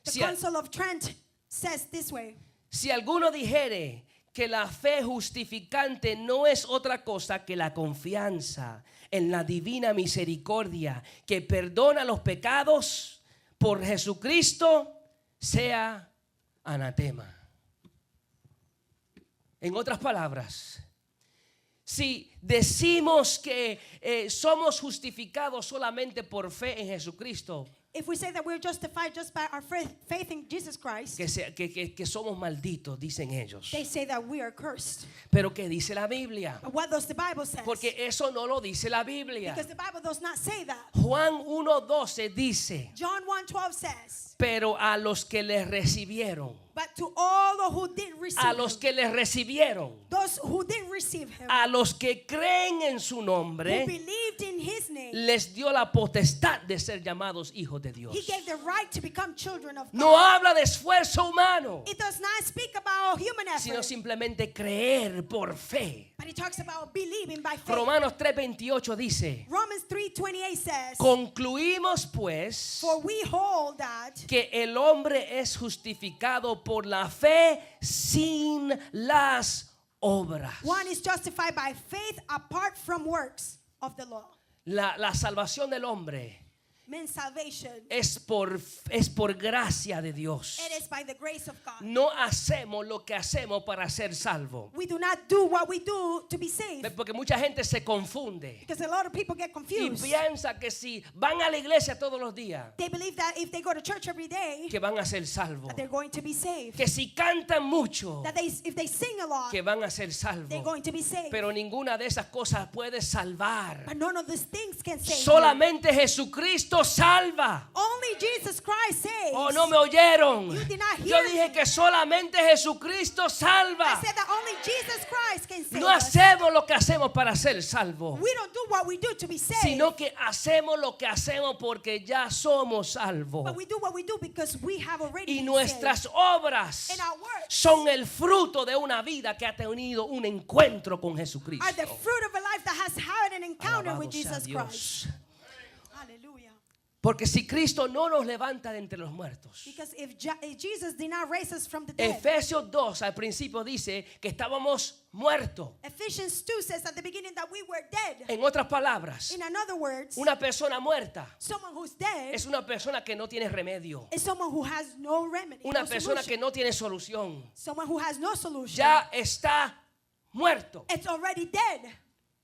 Speaker 2: The
Speaker 1: si,
Speaker 2: Council of Trent says this way.
Speaker 1: si alguno dijere que la fe justificante no es otra cosa que la confianza en la divina misericordia que perdona los pecados por Jesucristo, sea anatema. En otras palabras, si decimos que somos justificados solamente por fe en Jesucristo,
Speaker 2: If we say that we're justified just by our faith in Jesus Christ,
Speaker 1: que somos malditos, dicen ellos.
Speaker 2: they say that we are cursed.
Speaker 1: Pero ¿qué dice la Biblia?
Speaker 2: But what does the Bible say?
Speaker 1: Porque eso no lo dice la Biblia.
Speaker 2: Because the Bible does not say that.
Speaker 1: Juan 1:12 dice,
Speaker 2: John 1:12 says,
Speaker 1: pero a los que les recibieron,
Speaker 2: but to all who did receive
Speaker 1: a los
Speaker 2: him,
Speaker 1: que les recibieron,
Speaker 2: those who did receive him,
Speaker 1: a los que creen en su
Speaker 2: who
Speaker 1: nombre,
Speaker 2: believed in his name,
Speaker 1: les dio la potestad de ser llamados hijos de Dios.
Speaker 2: he gave the right to become children of God.
Speaker 1: No habla de esfuerzo humano,
Speaker 2: It does not speak about human
Speaker 1: sino
Speaker 2: effort,
Speaker 1: simplemente creer por fe.
Speaker 2: but it talks about believing by faith.
Speaker 1: Romanos 3:28 dice,
Speaker 2: Romans 3:28 says,
Speaker 1: concluimos pues
Speaker 2: for we hold that
Speaker 1: que el hombre es justificado por la fe sin las obras.
Speaker 2: one is justified by faith apart from works of the law.
Speaker 1: La salvación del hombre
Speaker 2: Men's salvation,
Speaker 1: es por gracia de Dios.
Speaker 2: it is by the grace of God.
Speaker 1: No hacemos lo que hacemos para ser salvo.
Speaker 2: We do not do what we do to be saved.
Speaker 1: Porque mucha gente se confunde
Speaker 2: Because a lot of people get
Speaker 1: y
Speaker 2: confused.
Speaker 1: piensa que si van a la iglesia todos los días,
Speaker 2: They believe that if they go to church every day,
Speaker 1: que van a ser salvos.
Speaker 2: that they're going to be saved.
Speaker 1: Que si cantan mucho,
Speaker 2: That if they sing a lot,
Speaker 1: que van a ser
Speaker 2: they're
Speaker 1: salvos.
Speaker 2: going to be saved.
Speaker 1: Pero ninguna de esas cosas puede salvar.
Speaker 2: But none of these things can save you.
Speaker 1: Solamente Jesucristo Jesucristo salva.
Speaker 2: Only Jesus Christ saves.
Speaker 1: Oh, no me oyeron.
Speaker 2: You did not
Speaker 1: Yo
Speaker 2: hear
Speaker 1: dije
Speaker 2: me.
Speaker 1: que solamente Jesucristo salva.
Speaker 2: I said that only Jesus Christ can save
Speaker 1: No
Speaker 2: us.
Speaker 1: hacemos lo que hacemos para ser salvos,
Speaker 2: We don't do what we do to be saved.
Speaker 1: sino que hacemos lo que hacemos porque ya somos salvos.
Speaker 2: But we do what we do because we have already
Speaker 1: Y
Speaker 2: been
Speaker 1: nuestras
Speaker 2: saved.
Speaker 1: obras
Speaker 2: And our works
Speaker 1: son el fruto de una vida que ha tenido un encuentro con Jesucristo.
Speaker 2: are the fruit of a life that has had an encounter with
Speaker 1: Alabado sea
Speaker 2: Jesus Christ.
Speaker 1: Dios.
Speaker 2: Hallelujah.
Speaker 1: Porque si Cristo no nos levanta de entre los muertos.
Speaker 2: Because if Jesus did not raise us from the dead,
Speaker 1: Efesios 2 al principio dice que estábamos muertos.
Speaker 2: Ephesians 2 says at the beginning that we were dead.
Speaker 1: En otras palabras,
Speaker 2: In other words,
Speaker 1: una persona muerta
Speaker 2: someone who's dead
Speaker 1: es una persona que no tiene remedio.
Speaker 2: is someone who has no remedy,
Speaker 1: Una
Speaker 2: no
Speaker 1: persona
Speaker 2: solution.
Speaker 1: que no tiene solución.
Speaker 2: Someone who has no solution.
Speaker 1: Ya está muerto.
Speaker 2: It's already dead.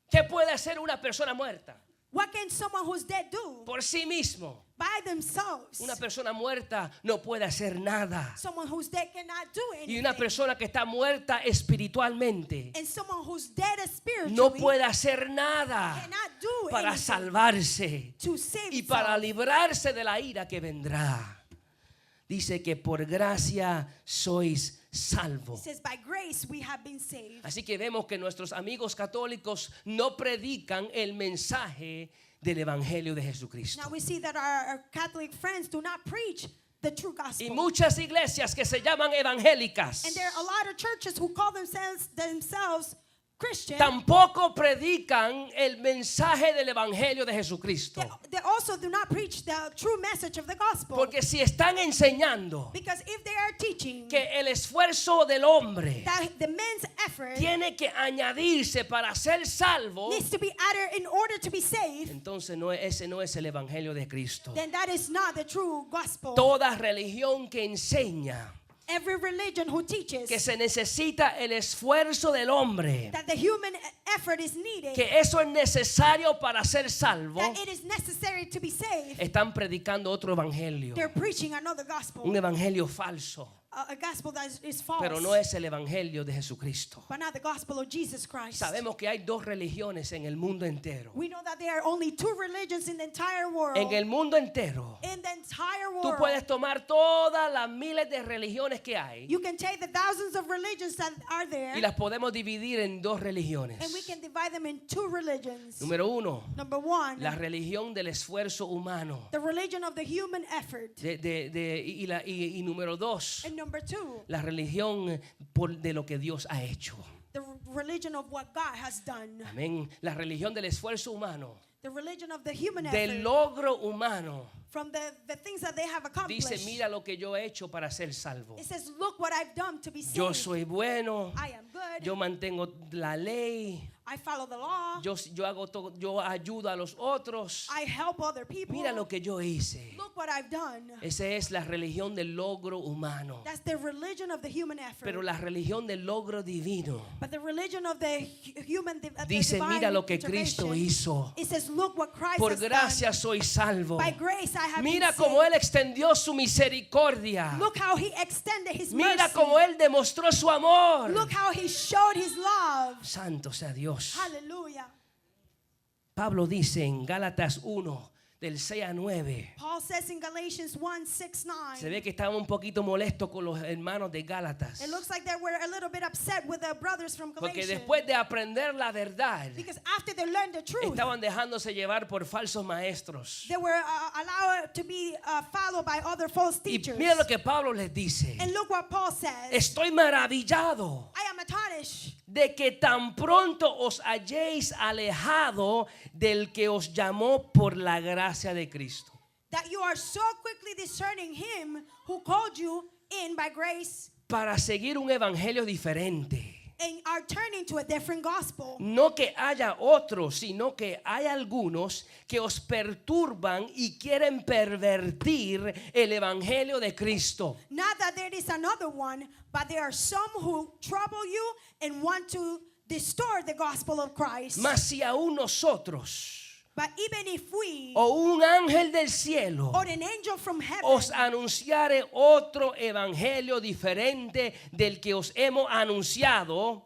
Speaker 1: ¿Qué puede hacer una persona muerta?
Speaker 2: What can someone who's dead do?
Speaker 1: Por sí mismo.
Speaker 2: By themselves.
Speaker 1: Una persona muerta no puede hacer nada.
Speaker 2: Someone who's dead cannot do anything.
Speaker 1: Y una persona que está muerta espiritualmente
Speaker 2: And someone who's dead spiritually
Speaker 1: no puede hacer nada
Speaker 2: cannot do
Speaker 1: para
Speaker 2: anything
Speaker 1: salvarse
Speaker 2: to save
Speaker 1: y para
Speaker 2: itself.
Speaker 1: librarse de la ira que vendrá. Dice que por gracia sois
Speaker 2: It
Speaker 1: salvos.
Speaker 2: says by grace we have been saved.
Speaker 1: Así que vemos que nuestros amigos católicos no predican el mensaje del Evangelio de Jesucristo.
Speaker 2: Now we see that our Catholic friends do not preach the true
Speaker 1: Y
Speaker 2: gospel.
Speaker 1: muchas iglesias que se llaman evangélicas
Speaker 2: And there are a lot of churches who call themselves Christian.
Speaker 1: tampoco predican el mensaje del Evangelio de Jesucristo.
Speaker 2: They also do not preach the true message of the gospel.
Speaker 1: Porque si están enseñando
Speaker 2: Because if they are teaching
Speaker 1: que el esfuerzo del hombre
Speaker 2: that the men's effort
Speaker 1: tiene que añadirse para ser salvo,
Speaker 2: needs to be added in order to be saved,
Speaker 1: entonces ese no es el Evangelio de Cristo.
Speaker 2: then that is not the true gospel.
Speaker 1: Toda religión que enseña
Speaker 2: Every religion who teaches
Speaker 1: que se necesita el esfuerzo del hombre,
Speaker 2: that the human effort is needed,
Speaker 1: que eso es necesario para ser salvo,
Speaker 2: that it is necessary to be saved,
Speaker 1: están predicando otro evangelio,
Speaker 2: they're preaching another gospel,
Speaker 1: un evangelio falso,
Speaker 2: a gospel that is false,
Speaker 1: pero no es el evangelio de Jesucristo.
Speaker 2: but not the gospel of Jesus Christ.
Speaker 1: Sabemos que hay dos religiones en el mundo entero.
Speaker 2: We know that there are only two religions in the entire world.
Speaker 1: En el mundo entero,
Speaker 2: In the entire
Speaker 1: tú
Speaker 2: world,
Speaker 1: puedes tomar todas las miles de religiones que hay
Speaker 2: you can take the thousands of religions that are there,
Speaker 1: y las podemos dividir en dos religiones.
Speaker 2: and we can divide them in two religions.
Speaker 1: Número uno,
Speaker 2: Number one,
Speaker 1: la religión del esfuerzo humano.
Speaker 2: the religion of the human effort.
Speaker 1: Y número dos,
Speaker 2: And number two,
Speaker 1: la religión de lo que Dios ha hecho.
Speaker 2: the religion of what God has done.
Speaker 1: Amén. La religión del esfuerzo humano,
Speaker 2: The religion of the human
Speaker 1: del
Speaker 2: effort.
Speaker 1: logro humano.
Speaker 2: From the things that they have accomplished.
Speaker 1: Dice, mira lo que yo he hecho para ser salvo.
Speaker 2: It says, look what I've done to be saved.
Speaker 1: Yo soy bueno,
Speaker 2: I am good.
Speaker 1: yo mantengo la ley,
Speaker 2: I follow the law.
Speaker 1: yo hago todo, yo ayudo a los otros.
Speaker 2: I help other people.
Speaker 1: Mira lo que yo hice.
Speaker 2: Look what I've done.
Speaker 1: Esa es la religión del logro humano.
Speaker 2: That's the religion of the human effort.
Speaker 1: Pero la religión del logro divino
Speaker 2: But the religion of the human
Speaker 1: dice,
Speaker 2: divine
Speaker 1: mira lo que
Speaker 2: intervention,
Speaker 1: Cristo hizo.
Speaker 2: It says, look what Christ
Speaker 1: Por
Speaker 2: has
Speaker 1: gracia
Speaker 2: done.
Speaker 1: soy salvo.
Speaker 2: By grace I have
Speaker 1: Mira
Speaker 2: been
Speaker 1: cómo
Speaker 2: saved.
Speaker 1: Él extendió su misericordia.
Speaker 2: Look how he extended his
Speaker 1: Mira
Speaker 2: mercy.
Speaker 1: cómo Él demostró su amor.
Speaker 2: Look how he showed his love.
Speaker 1: Santo sea Dios.
Speaker 2: Hallelujah.
Speaker 1: Pablo dice en Gálatas 1, del 6 a 9.
Speaker 2: Paul says in Galatians 1, 6, 9.
Speaker 1: Se ve que estaban un poquito molestos con los hermanos de Gálatas.
Speaker 2: It looks like they were a little bit upset with the brothers from
Speaker 1: Porque
Speaker 2: Galatians.
Speaker 1: después de aprender la verdad,
Speaker 2: Because after they learned the truth,
Speaker 1: estaban dejándose llevar por falsos maestros.
Speaker 2: they were allowed to be followed by other false
Speaker 1: Y
Speaker 2: teachers.
Speaker 1: mira lo que Pablo les dice.
Speaker 2: And look what Paul says.
Speaker 1: Estoy maravillado
Speaker 2: I am astonished
Speaker 1: de que tan pronto os hayáis alejado del que os llamó por la gracia de Cristo.
Speaker 2: that you are so quickly discerning him who called you in by grace
Speaker 1: Para seguir un evangelio diferente.
Speaker 2: and are turning to a different gospel.
Speaker 1: No que haya otros, sino que hay algunos que os perturban y quieren pervertir el evangelio de Cristo.
Speaker 2: Not that there is another one, but there are some who trouble you and want to distort the gospel of Christ.
Speaker 1: Mas si aún nosotros
Speaker 2: But even if we
Speaker 1: o un ángel del cielo
Speaker 2: or an angel from heaven
Speaker 1: os anunciare otro evangelio diferente del que os hemos anunciado,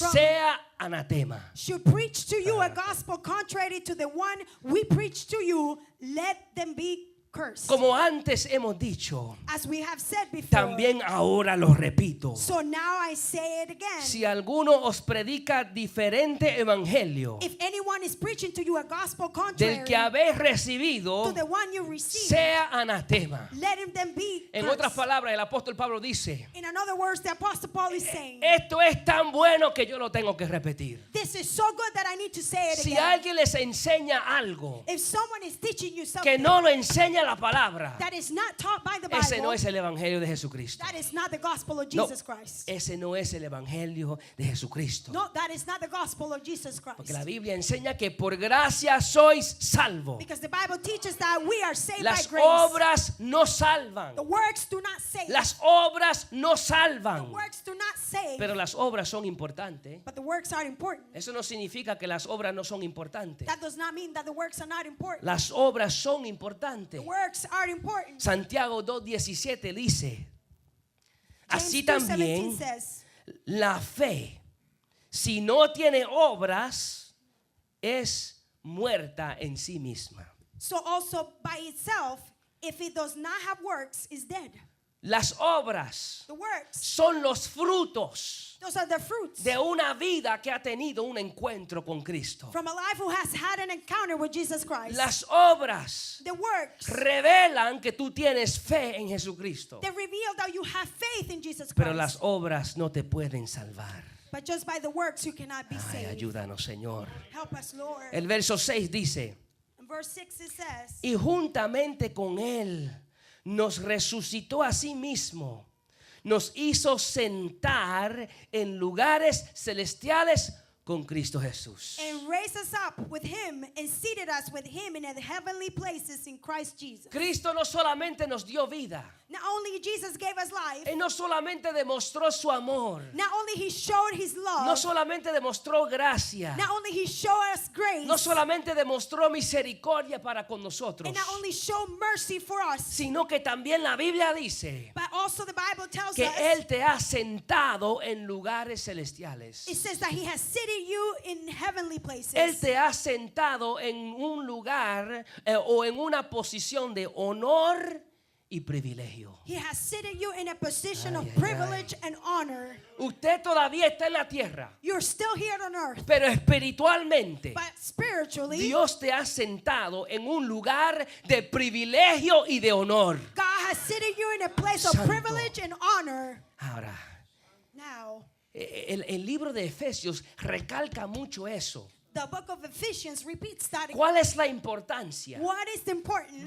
Speaker 1: sea anatema.
Speaker 2: should preach to you a gospel contrary to the one we preach to you, let them be cursed.
Speaker 1: Como antes hemos dicho,
Speaker 2: As we have said before,
Speaker 1: también ahora lo repito.
Speaker 2: so now I say it again.
Speaker 1: Si alguno os predica diferente evangelio
Speaker 2: If anyone is preaching to you a gospel contrary
Speaker 1: del que habéis recibido,
Speaker 2: to the one you receive,
Speaker 1: sea anatema.
Speaker 2: let him then be
Speaker 1: En
Speaker 2: cursed.
Speaker 1: otras palabras, el apóstol Pablo dice,
Speaker 2: In other words, the Apostle Paul is saying,
Speaker 1: esto es tan bueno que yo lo tengo que repetir.
Speaker 2: this is so good that I need to say it
Speaker 1: Si
Speaker 2: again.
Speaker 1: alguien les enseña algo
Speaker 2: If someone is teaching you
Speaker 1: que
Speaker 2: something
Speaker 1: no lo enseña la palabra,
Speaker 2: that is not taught by the
Speaker 1: ese
Speaker 2: Bible,
Speaker 1: no es el evangelio de Jesucristo.
Speaker 2: that is not the gospel of
Speaker 1: No,
Speaker 2: Jesus Christ.
Speaker 1: ese no es el evangelio de Jesucristo.
Speaker 2: No, that is not the gospel of Jesus
Speaker 1: Porque
Speaker 2: Christ.
Speaker 1: la Biblia enseña que por gracia sois salvos.
Speaker 2: Because the Bible teaches that we are saved
Speaker 1: Las
Speaker 2: by grace.
Speaker 1: obras no salvan.
Speaker 2: The works do not save.
Speaker 1: Las obras no
Speaker 2: The
Speaker 1: salvan.
Speaker 2: works do not save.
Speaker 1: Pero las obras son importantes.
Speaker 2: But the works are important.
Speaker 1: Eso no significa que las obras no son importantes.
Speaker 2: That does not mean that the works are not important.
Speaker 1: Las obras son importantes.
Speaker 2: The works are important.
Speaker 1: Santiago 2:17 dice, así
Speaker 2: James 2:17
Speaker 1: también
Speaker 2: says,
Speaker 1: la fe, si no tiene obras, es muerta en sí misma.
Speaker 2: so also by itself, if it does not have works, is dead.
Speaker 1: Las obras
Speaker 2: The works,
Speaker 1: son los frutos
Speaker 2: those are the fruits
Speaker 1: de una vida que ha tenido un encuentro con Cristo.
Speaker 2: from a life who has had an encounter with Jesus Christ.
Speaker 1: Las obras
Speaker 2: The works,
Speaker 1: revelan que tú tienes fe en Jesucristo,
Speaker 2: they reveal that you have faith in Jesus
Speaker 1: pero
Speaker 2: Christ.
Speaker 1: las obras no te pueden salvar.
Speaker 2: But just by the works you cannot be
Speaker 1: Ay,
Speaker 2: saved.
Speaker 1: ayúdanos, Señor.
Speaker 2: Help us, Lord.
Speaker 1: El verso 6 dice,
Speaker 2: In verse 6 it says,
Speaker 1: y juntamente con Él nos resucitó a sí mismo, nos hizo sentar en lugares celestiales con Cristo Jesús.
Speaker 2: and raised us up with him and seated us with him in the heavenly places in Christ Jesus.
Speaker 1: Cristo no solamente nos dio vida,
Speaker 2: Not only Jesus gave us life,
Speaker 1: Él no solamente demostró su amor,
Speaker 2: not only he showed his love,
Speaker 1: no solamente demostró gracia,
Speaker 2: not only he showed us grace,
Speaker 1: no solamente demostró misericordia para con nosotros,
Speaker 2: and not only showed mercy for us,
Speaker 1: sino que también la Biblia dice
Speaker 2: but also the Bible tells
Speaker 1: que
Speaker 2: us,
Speaker 1: Él te ha sentado en lugares celestiales.
Speaker 2: it says that he has seated you in heavenly places.
Speaker 1: Él te ha sentado en un lugar o en una posición de honor y privilegio.
Speaker 2: He has seated you in a position of
Speaker 1: Ay, ay,
Speaker 2: privilege and honor.
Speaker 1: Usted todavía está en la tierra,
Speaker 2: You're still here on earth,
Speaker 1: pero espiritualmente
Speaker 2: but spiritually,
Speaker 1: Dios te ha sentado en un lugar de privilegio y de honor.
Speaker 2: God has seated you in a place of
Speaker 1: Santo.
Speaker 2: privilege and honor.
Speaker 1: Ahora,
Speaker 2: Now,
Speaker 1: el libro de Efesios recalca mucho eso.
Speaker 2: the book of Ephesians repeats that.
Speaker 1: ¿Cuál es la importancia
Speaker 2: What is the importance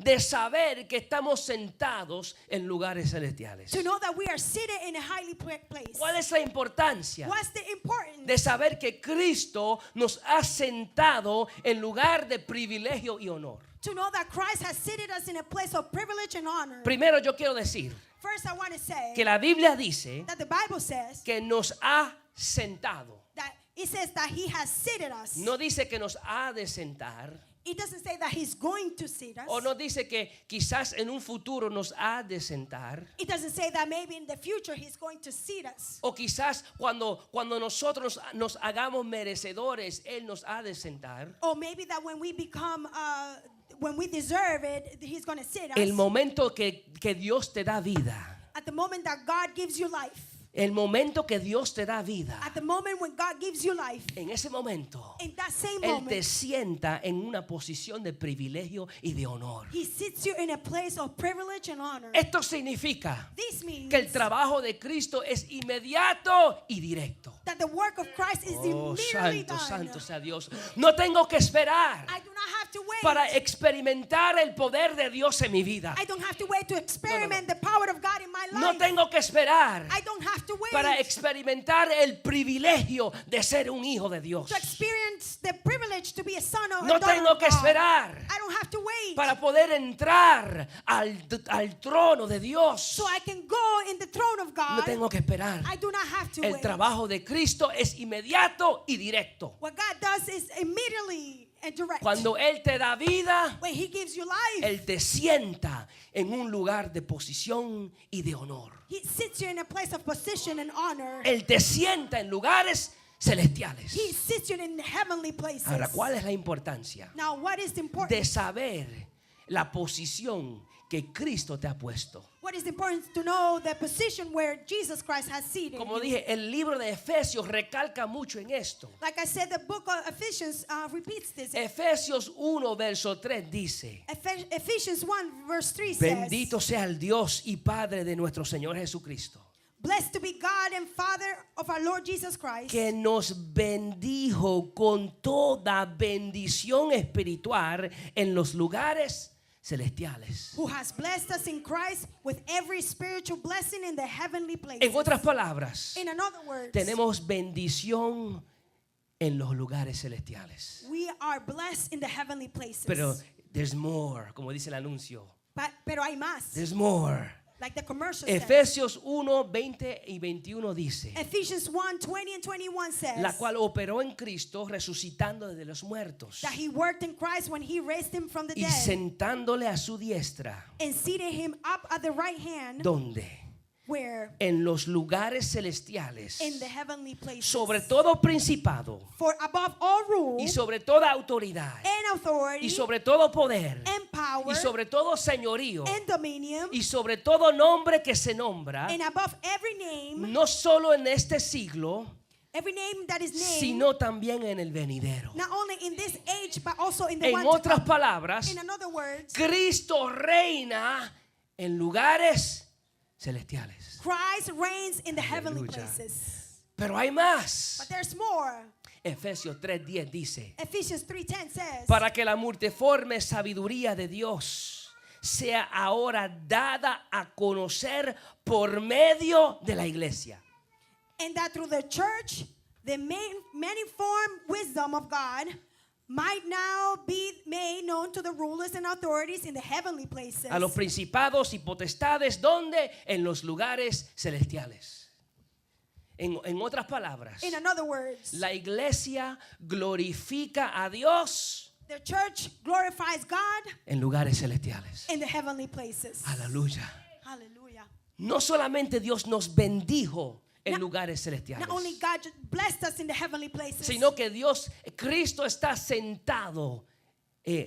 Speaker 1: de saber que estamos sentados en lugares celestiales?
Speaker 2: to know that we are seated in a highly place?
Speaker 1: ¿Cuál es la importancia
Speaker 2: What's the importance
Speaker 1: de saber que Cristo nos ha sentado en lugar de privilegio y honor?
Speaker 2: to know that Christ has seated us in a place of privilege and honor?
Speaker 1: Primero yo quiero decir
Speaker 2: First, I want to say
Speaker 1: que la Biblia dice
Speaker 2: that the Bible says
Speaker 1: que nos ha sentado.
Speaker 2: that it says that he has seated us.
Speaker 1: No dice que nos ha de sentar.
Speaker 2: It doesn't say that he's going to seat us.
Speaker 1: O no dice que quizás en un futuro nos ha de sentar.
Speaker 2: It doesn't say that maybe in the future he's going to seat us.
Speaker 1: O quizás cuando nosotros nos hagamos merecedores, Él nos ha de sentar.
Speaker 2: Or maybe that when we become, when we deserve it, he's going to sit us.
Speaker 1: El momento que Dios te da vida.
Speaker 2: At the moment that God gives you life.
Speaker 1: El momento que Dios te da vida.
Speaker 2: At the moment when God gives you life.
Speaker 1: En ese momento,
Speaker 2: In that same
Speaker 1: Él
Speaker 2: moment,
Speaker 1: te sienta en una posición de privilegio y de honor.
Speaker 2: he sits you in a place of privilege and honor.
Speaker 1: Esto significa
Speaker 2: This means
Speaker 1: que el trabajo de Cristo es inmediato y directo.
Speaker 2: that the work of Christ is
Speaker 1: Oh,
Speaker 2: immediately
Speaker 1: santo,
Speaker 2: done.
Speaker 1: santo sea Dios. No tengo que esperar
Speaker 2: I do not have to wait.
Speaker 1: para experimentar el poder de Dios en mi vida.
Speaker 2: I don't have to wait to experiment the power of God in my life.
Speaker 1: No tengo que esperar
Speaker 2: I don't have to wait
Speaker 1: para experimentar el privilegio de ser un hijo de Dios.
Speaker 2: to experience the privilege to be a son or
Speaker 1: No
Speaker 2: a daughter
Speaker 1: tengo
Speaker 2: of
Speaker 1: que
Speaker 2: God.
Speaker 1: esperar
Speaker 2: I don't have to wait
Speaker 1: para poder entrar al trono de Dios.
Speaker 2: so I can go in the throne of God.
Speaker 1: No tengo que esperar.
Speaker 2: I do not have to
Speaker 1: El
Speaker 2: wait.
Speaker 1: trabajo de Cristo es inmediato y directo.
Speaker 2: What God does is immediately and direct.
Speaker 1: Cuando Él te da vida,
Speaker 2: When He gives you life,
Speaker 1: Él te sienta en un lugar de posición y de honor.
Speaker 2: He sits you in a place of position and honor.
Speaker 1: Él te sienta en lugares celestiales.
Speaker 2: He sits you in heavenly places.
Speaker 1: Ahora, ¿cuál es la importancia
Speaker 2: Now, what is important?
Speaker 1: de saber la posición que Cristo te ha puesto?
Speaker 2: What is important to know the position where Jesus Christ has seated
Speaker 1: Como
Speaker 2: you.
Speaker 1: dije, el libro de Efesios recalca mucho en esto.
Speaker 2: Like I said, the book of Ephesians repeats this.
Speaker 1: Efesios 1, verso 3 dice:
Speaker 2: Ephesians 1 verse 3 says,
Speaker 1: Bendito sea el Dios y Padre de nuestro Señor Jesucristo,
Speaker 2: Blessed to be God and Father of our Lord Jesus Christ,
Speaker 1: que nos bendijo con toda bendición espiritual en los lugares celestiales.
Speaker 2: who has blessed us in Christ with every spiritual blessing in the heavenly places.
Speaker 1: En otras palabras,
Speaker 2: In another words,
Speaker 1: tenemos bendición en los lugares celestiales.
Speaker 2: we are blessed in the heavenly places.
Speaker 1: Pero there's more, como dice el anuncio.
Speaker 2: Pero hay más.
Speaker 1: There's more.
Speaker 2: Like the commercial says.
Speaker 1: Efesios 1, 20 y 21 dice:
Speaker 2: Ephesians 1, 20 and 21 says
Speaker 1: la cual operó en Cristo resucitando de los muertos
Speaker 2: that he worked in Christ when he raised him from the
Speaker 1: y
Speaker 2: dead
Speaker 1: sentándole a su diestra.
Speaker 2: and seated him up at the right hand
Speaker 1: ¿Dónde?
Speaker 2: where
Speaker 1: En los lugares celestiales,
Speaker 2: in the heavenly places.
Speaker 1: sobre todo principado
Speaker 2: For above all rule
Speaker 1: y sobre toda autoridad
Speaker 2: and authority
Speaker 1: y sobre todo poder
Speaker 2: and power
Speaker 1: y sobre todo señorío
Speaker 2: and dominion
Speaker 1: y sobre todo nombre que se nombra,
Speaker 2: and above every name,
Speaker 1: no solo en este siglo,
Speaker 2: every name that is named,
Speaker 1: sino también en el venidero.
Speaker 2: not only in this age but also in the
Speaker 1: En
Speaker 2: one to
Speaker 1: otras
Speaker 2: come.
Speaker 1: palabras,
Speaker 2: In other words,
Speaker 1: Cristo reina en lugares celestiales.
Speaker 2: Christ reigns in the heavenly
Speaker 1: Aleluya.
Speaker 2: places.
Speaker 1: Pero hay más.
Speaker 2: But there's more.
Speaker 1: Efesios 3:10 dice:
Speaker 2: Ephesians 3:10 says,
Speaker 1: para que la multiforme sabiduría de Dios sea ahora dada a conocer por medio de la iglesia.
Speaker 2: and that through the church the manifold wisdom of God might now be made known to the rulers and authorities in the heavenly places.
Speaker 1: A los principados y potestades, ¿dónde? En los lugares celestiales. En otras palabras,
Speaker 2: In other words,
Speaker 1: la iglesia glorifica a Dios
Speaker 2: the church glorifies God
Speaker 1: en lugares celestiales.
Speaker 2: in the heavenly places.
Speaker 1: Aleluya.
Speaker 2: Hallelujah.
Speaker 1: No solamente Dios nos bendijo en lugares celestiales,
Speaker 2: Not only God blessed us in the heavenly places,
Speaker 1: sino que Cristo está sentado,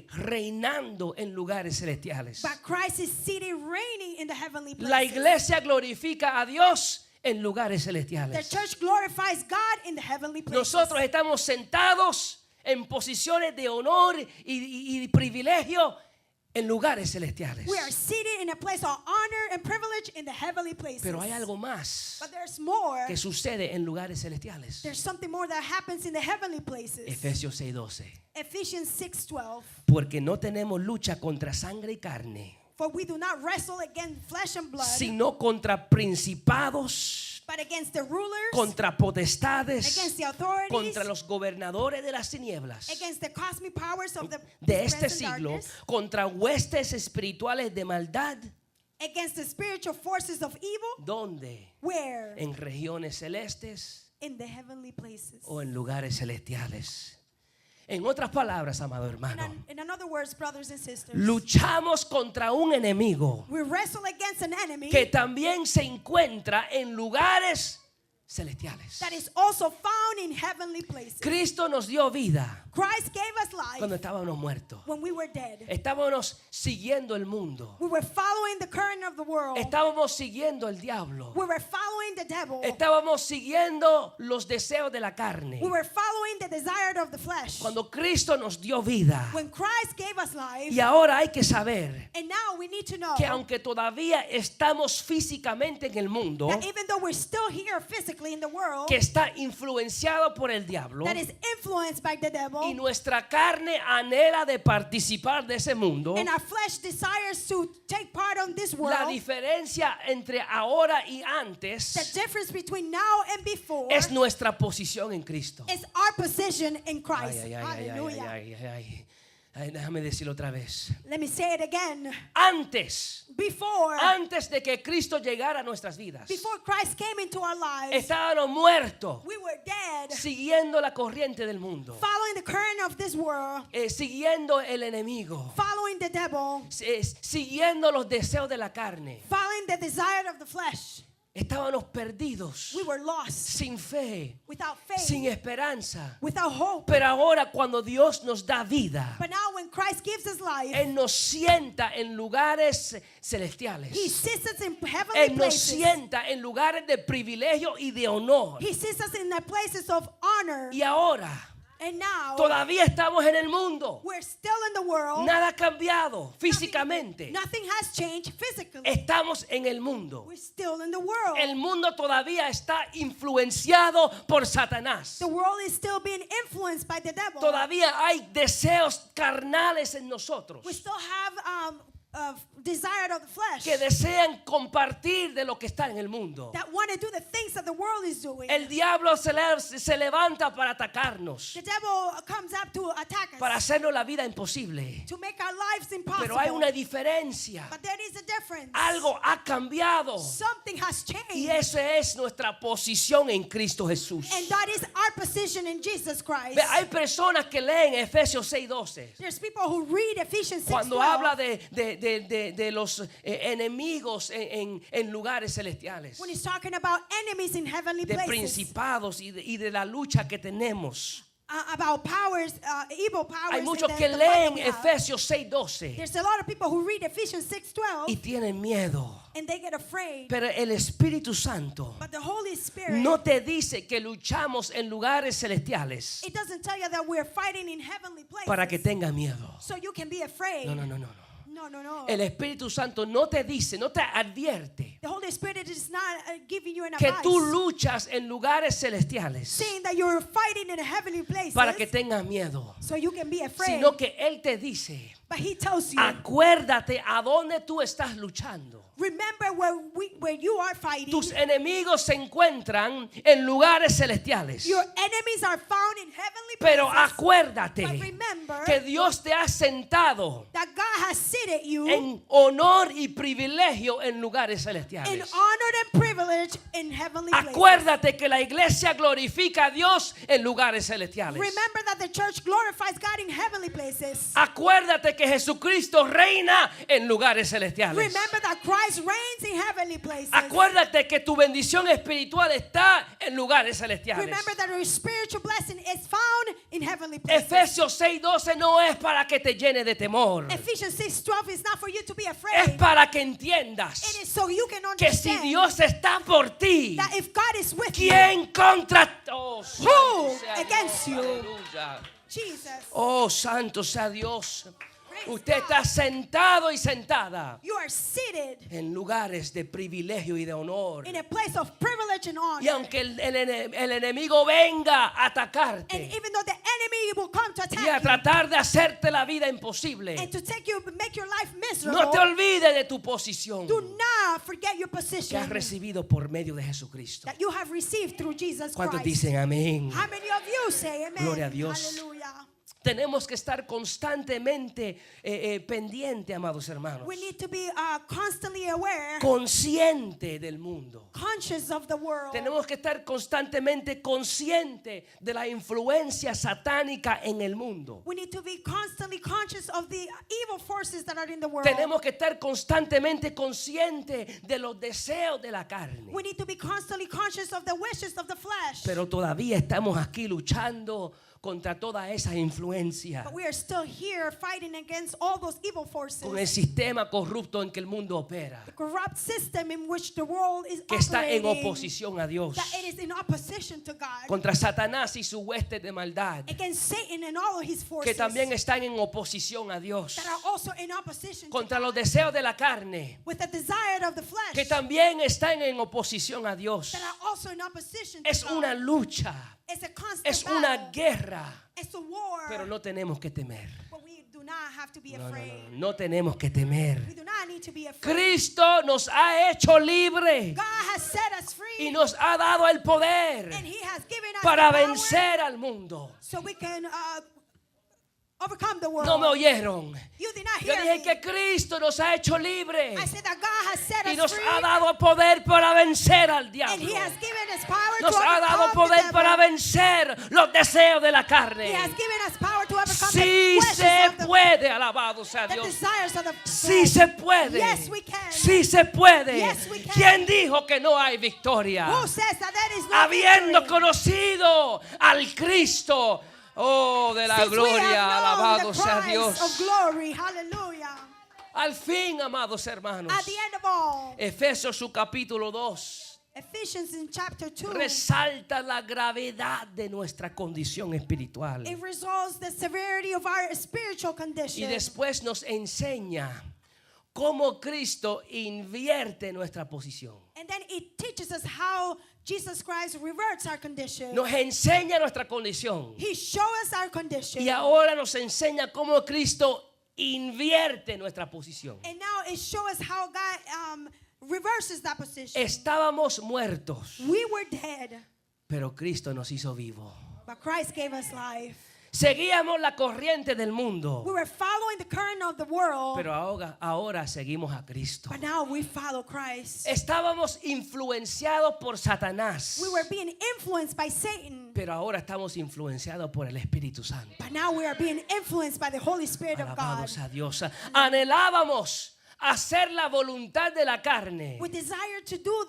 Speaker 1: reinando en lugares celestiales.
Speaker 2: but Christ is seated reigning in the heavenly places.
Speaker 1: La iglesia glorifica a Dios en lugares
Speaker 2: The
Speaker 1: celestiales.
Speaker 2: church glorifies God in the heavenly places.
Speaker 1: Nosotros estamos sentados en posiciones de honor y privilegio en lugares celestiales.
Speaker 2: We are seated in a place of honor and privilege in the heavenly places.
Speaker 1: Pero hay algo más
Speaker 2: But there's more.
Speaker 1: que sucede en lugares celestiales.
Speaker 2: There's something more that happens in the heavenly places.
Speaker 1: Efesios 6:12.
Speaker 2: Ephesians 6:12.
Speaker 1: Porque no tenemos lucha contra sangre y carne,
Speaker 2: For we do not wrestle against flesh and blood,
Speaker 1: sino contra principados,
Speaker 2: but against the rulers,
Speaker 1: contra potestades,
Speaker 2: against the authorities,
Speaker 1: contra los gobernadores de las tinieblas
Speaker 2: against the cosmic powers of the
Speaker 1: de este
Speaker 2: present
Speaker 1: siglo,
Speaker 2: darkness,
Speaker 1: contra huestes espirituales de maldad.
Speaker 2: against the spiritual forces of evil.
Speaker 1: ¿Dónde?
Speaker 2: Where?
Speaker 1: En regiones celestes
Speaker 2: In the heavenly places.
Speaker 1: o en lugares celestiales. En otras palabras, amado hermano,
Speaker 2: In other words, brothers and sisters,
Speaker 1: luchamos contra un enemigo
Speaker 2: we wrestle against an enemy
Speaker 1: que también se encuentra en lugares celestiales.
Speaker 2: that is also found in heavenly places.
Speaker 1: Cristo nos dio vida
Speaker 2: Christ gave us life
Speaker 1: cuando estábamos muertos.
Speaker 2: when we were dead.
Speaker 1: Estábamos siguiendo el mundo.
Speaker 2: We were following the current of the world.
Speaker 1: Estábamos siguiendo el diablo.
Speaker 2: We were following the devil.
Speaker 1: Estábamos siguiendo los deseos de la carne.
Speaker 2: We were following the desire of the flesh.
Speaker 1: Cuando Cristo nos dio vida.
Speaker 2: When Christ gave us life,
Speaker 1: Y ahora hay que saber
Speaker 2: and now we need to know
Speaker 1: que aunque todavía estamos físicamente en el mundo,
Speaker 2: that even though we're still here physically in the world,
Speaker 1: que está influenciado por el diablo,
Speaker 2: that is influenced by the devil,
Speaker 1: y nuestra carne anhela de participar de ese mundo,
Speaker 2: and our flesh desires to take part on this world,
Speaker 1: la diferencia entre ahora y
Speaker 2: the
Speaker 1: antes
Speaker 2: difference between now and before
Speaker 1: es nuestra posición en Cristo.
Speaker 2: is our position in
Speaker 1: Ay,
Speaker 2: Christ.
Speaker 1: ay, ay, ay, ay,
Speaker 2: Hallelujah.
Speaker 1: ay, ay, ay. Déjame decirlo otra vez.
Speaker 2: Let me say it again.
Speaker 1: Antes
Speaker 2: Before
Speaker 1: de que Cristo llegara a nuestras vidas,
Speaker 2: Christ came into our lives,
Speaker 1: estábamos muertos,
Speaker 2: we were dead,
Speaker 1: siguiendo la corriente del mundo,
Speaker 2: following the current of this world,
Speaker 1: siguiendo el enemigo,
Speaker 2: following the devil,
Speaker 1: siguiendo los deseos de la carne.
Speaker 2: following the desire of the flesh.
Speaker 1: Estábamos perdidos,
Speaker 2: We were lost,
Speaker 1: sin fe,
Speaker 2: without faith,
Speaker 1: sin esperanza.
Speaker 2: without hope.
Speaker 1: Pero ahora cuando Dios nos da vida,
Speaker 2: But now when Christ gives us life,
Speaker 1: Él nos sienta en lugares
Speaker 2: He
Speaker 1: celestiales.
Speaker 2: sits us in heavenly
Speaker 1: Él nos
Speaker 2: places.
Speaker 1: sienta en lugares de privilegio y de honor.
Speaker 2: He sits us in the places of honor.
Speaker 1: Y ahora
Speaker 2: And now
Speaker 1: todavía estamos en el mundo.
Speaker 2: we're still in the world.
Speaker 1: Nada ha cambiado físicamente.
Speaker 2: Nothing has changed physically.
Speaker 1: Estamos en el mundo.
Speaker 2: We're still in the world.
Speaker 1: El mundo todavía está influenciado por Satanás.
Speaker 2: The world is still being influenced by the devil.
Speaker 1: Todavía hay deseos carnales en nosotros
Speaker 2: We still have desire of the flesh
Speaker 1: que desean compartir de lo que está en el mundo.
Speaker 2: that want to do the things that the world is doing.
Speaker 1: El diablo se levanta para atacarnos,
Speaker 2: The devil comes up to attack us,
Speaker 1: para hacernos la vida imposible.
Speaker 2: to make our lives impossible.
Speaker 1: Pero hay una diferencia.
Speaker 2: But there is a difference.
Speaker 1: Algo ha cambiado.
Speaker 2: Something has changed.
Speaker 1: Y esa es nuestra posición en Cristo Jesús.
Speaker 2: And that is our position in Jesus Christ.
Speaker 1: Ve, hay personas que leen Efesios 6:12.
Speaker 2: There's people who read Ephesians 6:12.
Speaker 1: Cuando habla de los enemigos en lugares celestiales,
Speaker 2: when he's talking about enemies in heavenly
Speaker 1: de
Speaker 2: places,
Speaker 1: principados y de la lucha que tenemos.
Speaker 2: about powers, evil powers.
Speaker 1: Hay muchos
Speaker 2: and
Speaker 1: que
Speaker 2: the fight
Speaker 1: leen
Speaker 2: we have.
Speaker 1: Efesios 6:12
Speaker 2: There's a lot of people who read Ephesians 6:12
Speaker 1: y tienen miedo.
Speaker 2: and they get afraid.
Speaker 1: Pero el Espíritu Santo
Speaker 2: But the Holy Spirit,
Speaker 1: no te dice que luchamos en lugares celestiales
Speaker 2: it doesn't tell you that we're fighting in heavenly places
Speaker 1: para que tenga miedo.
Speaker 2: so you can be afraid.
Speaker 1: No, no, no, no.
Speaker 2: No.
Speaker 1: El Espíritu Santo no te dice, no te advierte
Speaker 2: The Holy Spirit is not giving you an
Speaker 1: que
Speaker 2: advice
Speaker 1: tú luchas en lugares celestiales
Speaker 2: saying that you're fighting in heavenly places
Speaker 1: para que tengas miedo,
Speaker 2: so you can be afraid.
Speaker 1: sino que Él te dice,
Speaker 2: But he tells you,
Speaker 1: acuérdate a dónde tú estás luchando.
Speaker 2: remember where you are fighting.
Speaker 1: Tus enemigos se encuentran en lugares celestiales.
Speaker 2: Your enemies are found in heavenly
Speaker 1: Pero
Speaker 2: places.
Speaker 1: acuérdate
Speaker 2: But remember
Speaker 1: que Dios te ha sentado
Speaker 2: that God has seated you
Speaker 1: en honor y privilegio en lugares
Speaker 2: in
Speaker 1: celestiales.
Speaker 2: honor and privilege in heavenly places.
Speaker 1: Acuérdate que la iglesia glorifica a Dios en lugares celestiales.
Speaker 2: Remember that the church glorifies God in heavenly places.
Speaker 1: Acuérdate que Jesucristo reina en lugares celestiales.
Speaker 2: Remember that Christ reigns in heavenly places.
Speaker 1: Acuérdate que tu bendición espiritual está en lugares celestiales.
Speaker 2: Remember that your spiritual blessing is found in heavenly places.
Speaker 1: Efesios 6:12 no es para que te llene de temor.
Speaker 2: Ephesians 6:12 is not for you to be
Speaker 1: Es
Speaker 2: afraid.
Speaker 1: para que entiendas
Speaker 2: It is so you can
Speaker 1: que si
Speaker 2: understand
Speaker 1: Dios está por ti,
Speaker 2: that if God is with you,
Speaker 1: ¿quién contra todos?
Speaker 2: Who against you?
Speaker 1: Aleluya.
Speaker 2: Jesus,
Speaker 1: Oh, santo sea Dios.
Speaker 2: praise
Speaker 1: Usted
Speaker 2: God.
Speaker 1: está sentado y sentada
Speaker 2: You are seated
Speaker 1: en lugares de privilegio y de honor.
Speaker 2: in a place of privilege and honor.
Speaker 1: Y aunque el enemigo venga a
Speaker 2: And
Speaker 1: atacarte
Speaker 2: even though the enemy will come to
Speaker 1: y a
Speaker 2: attack you
Speaker 1: tratar de hacerte la vida imposible,
Speaker 2: and to make your life
Speaker 1: no
Speaker 2: miserable,
Speaker 1: te olvides de tu posición
Speaker 2: do not forget your
Speaker 1: que
Speaker 2: position
Speaker 1: has recibido por medio de Jesucristo.
Speaker 2: that you have received through Jesus
Speaker 1: ¿Cuántos
Speaker 2: Christ.
Speaker 1: dicen amén?
Speaker 2: How many of you say amen?
Speaker 1: Gloria a Dios.
Speaker 2: Hallelujah.
Speaker 1: Tenemos que estar constantemente pendiente, amados hermanos,
Speaker 2: We need to be constantly aware,
Speaker 1: consciente del mundo.
Speaker 2: conscious of the world.
Speaker 1: Tenemos que estar constantemente consciente de la influencia satánica en el mundo.
Speaker 2: We need to be constantly conscious of the evil forces that are in the world.
Speaker 1: Tenemos que estar constantemente consciente de los deseos de la carne.
Speaker 2: We need to be constantly conscious of the wishes of the flesh.
Speaker 1: Pero todavía estamos aquí luchando contra toda esa influencia,
Speaker 2: But we are still here fighting against all those evil forces.
Speaker 1: con el sistema corrupto en que el mundo opera,
Speaker 2: The corrupt system in which the world is
Speaker 1: que está en
Speaker 2: operating,
Speaker 1: oposición a Dios,
Speaker 2: that it is in opposition to God,
Speaker 1: contra Satanás y su hueste de maldad,
Speaker 2: against Satan and all of his forces
Speaker 1: que también están en oposición a Dios,
Speaker 2: that are also in opposition
Speaker 1: contra
Speaker 2: to
Speaker 1: los
Speaker 2: God,
Speaker 1: deseos de la carne,
Speaker 2: with the desire of the flesh
Speaker 1: que también están en oposición a Dios.
Speaker 2: that are also in opposition
Speaker 1: Es
Speaker 2: to God.
Speaker 1: una lucha,
Speaker 2: It's a constant
Speaker 1: es
Speaker 2: battle.
Speaker 1: una guerra,
Speaker 2: It's a war.
Speaker 1: pero no tenemos que temer.
Speaker 2: But we do not have to be
Speaker 1: No, no,
Speaker 2: afraid.
Speaker 1: no, no tenemos que temer.
Speaker 2: We do not need to be afraid.
Speaker 1: Cristo nos ha hecho libre
Speaker 2: God has set us free,
Speaker 1: y nos ha dado el poder
Speaker 2: and He has given us
Speaker 1: para
Speaker 2: the power
Speaker 1: vencer al mundo.
Speaker 2: so we can overcome the world.
Speaker 1: No me oyeron.
Speaker 2: You did not
Speaker 1: Yo
Speaker 2: hear
Speaker 1: dije
Speaker 2: me.
Speaker 1: que Cristo nos ha hecho libres
Speaker 2: I said that God has set
Speaker 1: y
Speaker 2: us
Speaker 1: nos
Speaker 2: free,
Speaker 1: ha dado poder para vencer al
Speaker 2: and
Speaker 1: diablo.
Speaker 2: He has given us power
Speaker 1: Nos
Speaker 2: to
Speaker 1: ha dado
Speaker 2: overcome the
Speaker 1: poder
Speaker 2: devil.
Speaker 1: para vencer los deseos de la
Speaker 2: He
Speaker 1: carne.
Speaker 2: has given us power to overcome
Speaker 1: Sí
Speaker 2: the
Speaker 1: se
Speaker 2: pleasures of the,
Speaker 1: puede, alabado sea
Speaker 2: the
Speaker 1: Dios.
Speaker 2: desires of the
Speaker 1: Sí
Speaker 2: flesh.
Speaker 1: se puede.
Speaker 2: Yes, we can.
Speaker 1: Sí se puede.
Speaker 2: Yes, we can.
Speaker 1: ¿Quién dijo que no hay victoria?
Speaker 2: Who says that there is no
Speaker 1: Habiendo
Speaker 2: victory?
Speaker 1: conocido al Cristo, oh, de la
Speaker 2: Since we have
Speaker 1: gloria,
Speaker 2: known
Speaker 1: alabado
Speaker 2: the
Speaker 1: sea
Speaker 2: Christ
Speaker 1: Dios.
Speaker 2: of glory, hallelujah.
Speaker 1: Al fin, amados hermanos,
Speaker 2: At the end of all,
Speaker 1: Efesios su capítulo 2
Speaker 2: Ephesians in chapter 2,
Speaker 1: resalta la gravedad de nuestra condición espiritual.
Speaker 2: it resolves the severity of our spiritual
Speaker 1: Y
Speaker 2: condition.
Speaker 1: después nos enseña cómo Cristo invierte nuestra posición.
Speaker 2: And then it teaches us how Jesus Christ reverts our condition.
Speaker 1: Nos enseña nuestra condición.
Speaker 2: He shows us our condition.
Speaker 1: Y ahora nos enseña cómo Cristo invierte nuestra posición.
Speaker 2: And now it shows us how God reverses that position.
Speaker 1: Estábamos muertos,
Speaker 2: We were dead,
Speaker 1: pero Cristo nos hizo vivos.
Speaker 2: but Christ gave us life.
Speaker 1: Seguíamos la corriente del
Speaker 2: We
Speaker 1: mundo,
Speaker 2: were following the current of the world,
Speaker 1: pero ahora seguimos a Cristo.
Speaker 2: but now we follow Christ.
Speaker 1: Estábamos influenciados por Satanás,
Speaker 2: We were being influenced by Satan,
Speaker 1: pero ahora estamos influenciados por el Espíritu Santo.
Speaker 2: but now we are being influenced by the Holy Spirit of God.
Speaker 1: Alabados a Dios. Anhelábamos hacer la voluntad de la carne,
Speaker 2: We desire to do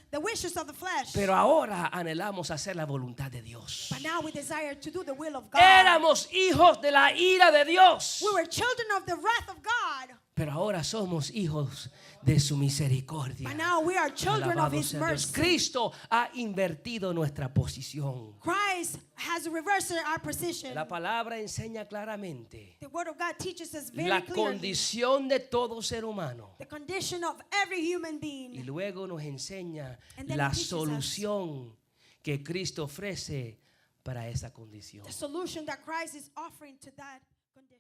Speaker 2: the wishes of the flesh,
Speaker 1: pero ahora anhelamos hacer la voluntad de Dios.
Speaker 2: but now we desire to do the will of God.
Speaker 1: Éramos hijos de la ira de Dios,
Speaker 2: We were children of the wrath of God,
Speaker 1: pero ahora somos hijos de su misericordia.
Speaker 2: but now we are children of
Speaker 1: Alabado
Speaker 2: His
Speaker 1: sea Dios.
Speaker 2: mercy.
Speaker 1: Cristo ha invertido nuestra posición.
Speaker 2: Christ has reversed our position.
Speaker 1: La palabra enseña claramente
Speaker 2: The Word of God teaches us very
Speaker 1: la
Speaker 2: clearly
Speaker 1: condición de todo ser humano.
Speaker 2: the condition of every human
Speaker 1: Y
Speaker 2: being.
Speaker 1: luego nos enseña
Speaker 2: And then
Speaker 1: la
Speaker 2: it teaches us
Speaker 1: solución que Cristo ofrece para esa condición.
Speaker 2: the solution that Christ is offering to that condition.